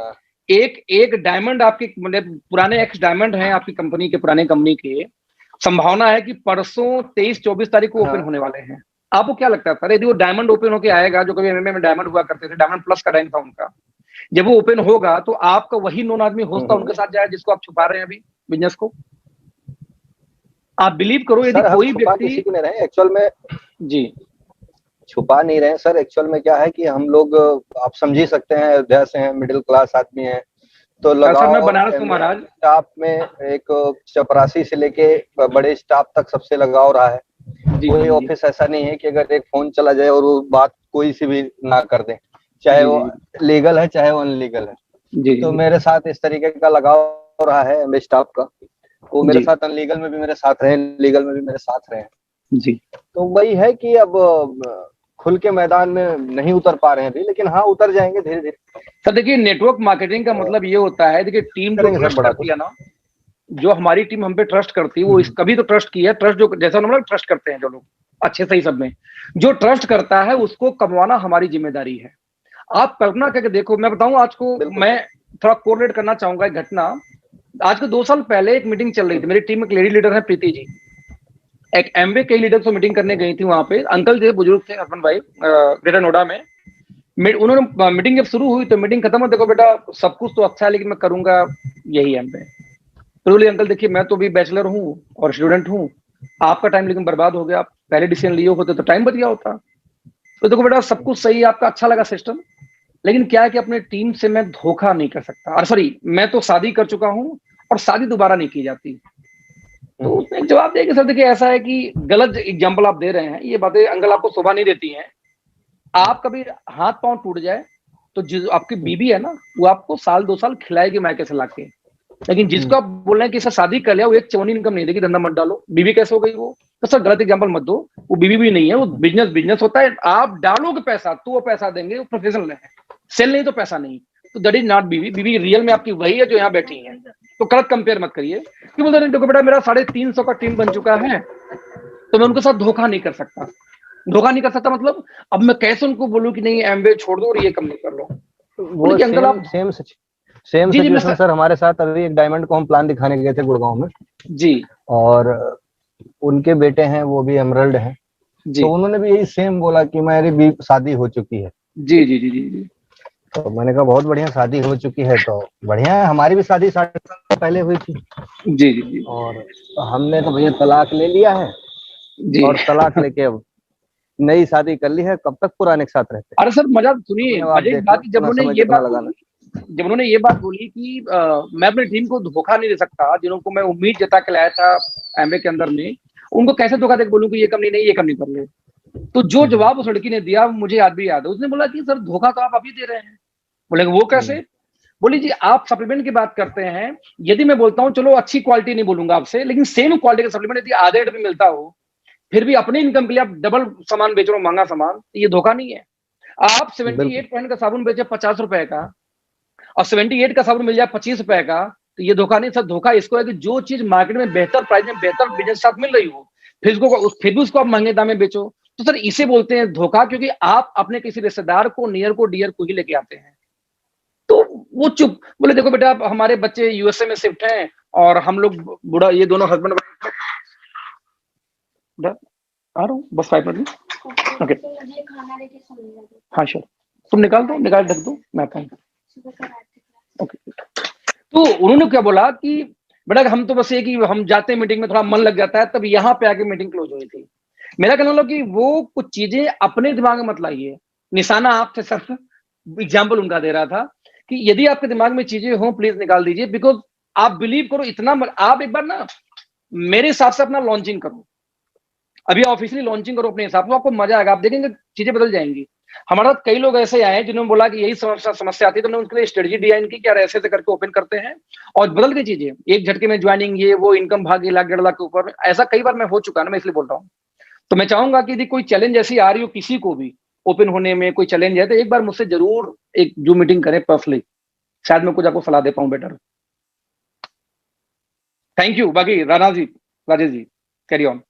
एक डायमंड आपकी पुराने एक्स डायमंड हैं आपकी कंपनी के, पुराने कंपनी के, संभावना है कि परसों 23-24 तारीख को ओपन होने वाले हैं। आपको क्या लगता है सर, यदि वो डायमंड ओपन होकर आएगा, जो कभी एमएमए में डायमंड हुआ करते थे, डायमंड प्लस का रैंक था उनका, जब वो ओपन होगा तो आपका वही नोन आदमी होता उनके साथ जाए जिसको आप छुपा रहे हैं अभी बिजनेस को? आप बिलीव करो, यदि कोई व्यक्ति एक्चुअल में जी छुपा नहीं रहे सर। एक्चुअल में क्या है कि हम लोग, आप समझ ही सकते हैं, अयोध्या से हैं, मिडिल क्लास आदमी हैं, तो लगाओ मैं बनारस हूं महाराज। स्टाफ में एक चपरासी से लेके बड़े स्टाफ तक सबसे लगाव रहा है। कोई ऑफिस ऐसा नहीं है कि अगर एक फोन चला जाए और वो बात कोई सी भी ना कर दे, चाहे वो लीगल है चाहे वो अनलीगल है। तो मेरे साथ इस तरीके का लगाव रहा है मेरे स्टाफ का। वो मेरे साथ अनलीगल में भी मेरे साथ रहे, लीगल में भी मेरे साथ रहे जी। तो वही है कि अब खुल के मैदान में नहीं उतर पा रहे हैं अभी, लेकिन हाँ उतर जाएंगे धीरे धीरे। सर देखिए, नेटवर्क मार्केटिंग का मतलब ये होता है, देखिए टीम जो ट्रस्ट करती है ना, जो हमारी टीम हम पे ट्रस्ट करती है, वो इस कभी तो ट्रस्ट की है, ट्रस्ट जो जैसा हम लोग ट्रस्ट करते हैं, जो लोग अच्छे सही सब में जो ट्रस्ट करता है उसको कमवाना हमारी जिम्मेदारी है। आप कल्पना करके देखो, मैं बताऊं आज को, मैं थोड़ा कोरिलेट करना चाहूंगा एक घटना। आज को 2 साल पहले एक मीटिंग चल रही थी, मेरी टीम में एक लेडी लीडर है प्रीति जी, एक एमवे के लीडर से मीटिंग करने गई थी। वहां पे अंकल जो बुजुर्ग थे, हस्बैंड वाइफ, ग्रेटर नोएडा में। उन्होंने मीटिंग जब शुरू हुई तो मीटिंग खत्म हो, देखो बेटा सब कुछ तो अच्छा है लेकिन मैं करूंगा यही एमवे। तो बोले अंकल देखिए मैं तो भी बैचलर हूँ और स्टूडेंट हूँ, आपका टाइम लेकिन बर्बाद हो गया, आप पहले डिसीजन लिए होते तो टाइम बच गया होता। तो देखो बेटा, सब कुछ सही है, आपका अच्छा लगा सिस्टम, लेकिन क्या है कि अपने टीम से मैं धोखा नहीं कर सकता। और सॉरी, मैं तो शादी कर चुका हूं और शादी दोबारा नहीं की जाती। तो उसने एक जवाब दिया कि सर देखिए, ऐसा है कि गलत एग्जाम्पल आप दे रहे हैं, ये बातें अंकल आपको शोभा नहीं देती हैं। आप कभी हाथ पांव टूट जाए तो जो आपकी बीबी है ना, वो आपको साल 2 साल खिलाएगी मायके से लाके, लेकिन जिसको आप बोल रहे हैं कि सर शादी कर लिया, वो एक चवनी इनकम नहीं देगी, धंधा मत डालो, बीबी कैसे हो गई वो? तो सर गलत एग्जाम्पल मत दो, वो बीबी भी नहीं है, वो बिजनेस होता है। आप डालोगे पैसा तो वो पैसा देंगे, वो प्रोफेशनल है, सेल नहीं तो पैसा नहीं। तो that is not BB. BB real में आपकी वही है जो यहाँ बैठी है। तो गलत कंपेयर मत करिए कि बोलते हैं देखो बेटा, मेरा 350 का टीम बन चुका है, तो मैं उनके साथ धोखा नहीं कर सकता। धोखा नहीं कर सकता मतलब अब मैं कैसे उनको बोलूं कि नहीं एमवे छोड़ दो और ये कंपनी कर लो? वो सेम सिचुएशन सर हमारे साथ अभी एक डायमंड को हम प्लान दिखाने गए थे गुड़गांव में जी, और उनके बेटे हैं वो भी एमरल्ड हैं जी, तो उन्होंने भी यही सेम बोला कि मेरी भी शादी हो चुकी है। जी जी जी जी जी। तो मैंने कहा बहुत बढ़िया, शादी हो चुकी है तो बढ़िया है, हमारी भी शादी 7 साल पहले हुई थी। जी जी जी। और हमने तो भैया तलाक ले लिया है जी, और तलाक लेके अब नई शादी कर ली है, कब तक पुराने के साथ रहते। अरे सर मजा सुनिए, जब उन्होंने ये बात बोली कि मैं अपनी टीम को धोखा नहीं दे सकता, जिनको मैं उम्मीद जता के लाया था एमवे के अंदर में, उनको कैसे धोखा दे बोलूं कि ये कंपनी नहीं, ये कंपनी कर ले। तो जो जवाब उस लड़की ने दिया मुझे आज भी याद है। उसने बोला कि सर धोखा तो आप अभी दे रहे हैं। बोले वो कैसे? बोली जी आप सप्लीमेंट की बात करते हैं, यदि मैं बोलता हूँ चलो अच्छी क्वालिटी नहीं बोलूंगा आपसे, लेकिन सेम क्वालिटी का सप्लीमेंट यदि आधे रेट में मिलता हो, फिर भी अपनी इनकम के लिए आप डबल सामान बेच रहे हो, महंगा सामान, ये धोखा नहीं है। आप 78 का साबुन बेचे 50 रुपए का और 78 का साबुन मिल जाए 25 रुपए का, तो ये धोखा नहीं सर। धोखा इसको है कि जो चीज मार्केट में बेहतर प्राइस में बेहतर बिजनेस साथ मिल रही हो, फिर भी उसको आप महंगे दाम में बेचो, तो सर इसे बोलते हैं धोखा, क्योंकि आप अपने किसी रिश्तेदार को, नियर को, डियर को ही लेके आते हैं। तो वो चुप बोले देखो बेटा, आप हमारे बच्चे यूएसए में शिफ्ट हैं और हम लोग बुढ़ा, ये दोनों हस्बैंड वाइफ आ रहा हूँ बस 5 मिनट में। ओके हाँ श्योर, तुम निकाल दो, निकाल ढक दो, मैं आता हूँ। ओके। तो उन्होंने क्या बोला कि बेटा हम तो बस ये कि हम जाते हैं मीटिंग में, थोड़ा मन लग जाता है, तब यहाँ पे आके मीटिंग क्लोज हुई थी। मेरा कहना मतलब कि वो कुछ चीजें अपने दिमाग में मत लाइए। निशाना आपसे सिर्फ एग्जाम्पल उनका दे रहा था कि यदि आपके दिमाग में चीजें हो प्लीज निकाल दीजिए, बिकॉज आप बिलीव करो इतना आप एक बार ना मेरे हिसाब से अपना लॉन्चिंग करो, अभी ऑफिशियली लॉन्चिंग करो अपने हिसाब से, आपको मजा आएगा, आप देखेंगे चीजें बदल जाएंगी। हमारा कई लोग ऐसे आए जिन्होंने बोला कि यही समस्या आती है, तो हमने उनके लिए स्ट्रेटजी डिजाइन की, क्या ऐसे करके ओपन करते हैं और बदल गई चीजें। एक झटके में ज्वाइनिंग, ये वो, इनकम भाग 1-1.5 लाख के ऊपर, ऐसा कई बार मैं हो चुका है ना, मैं इसलिए बोल रहा हूँ। तो मैं चाहूंगा कि यदि कोई चैलेंज ऐसी आ रही हो, किसी को भी ओपन होने में कोई चैलेंज है, तो एक बार मुझसे जरूर एक जूम मीटिंग करें पर्सनली, शायद मैं कुछ आपको सलाह दे पाऊं बेटर। Thank you. बाकी राणा जी, राजेश जी, कैरी ऑन।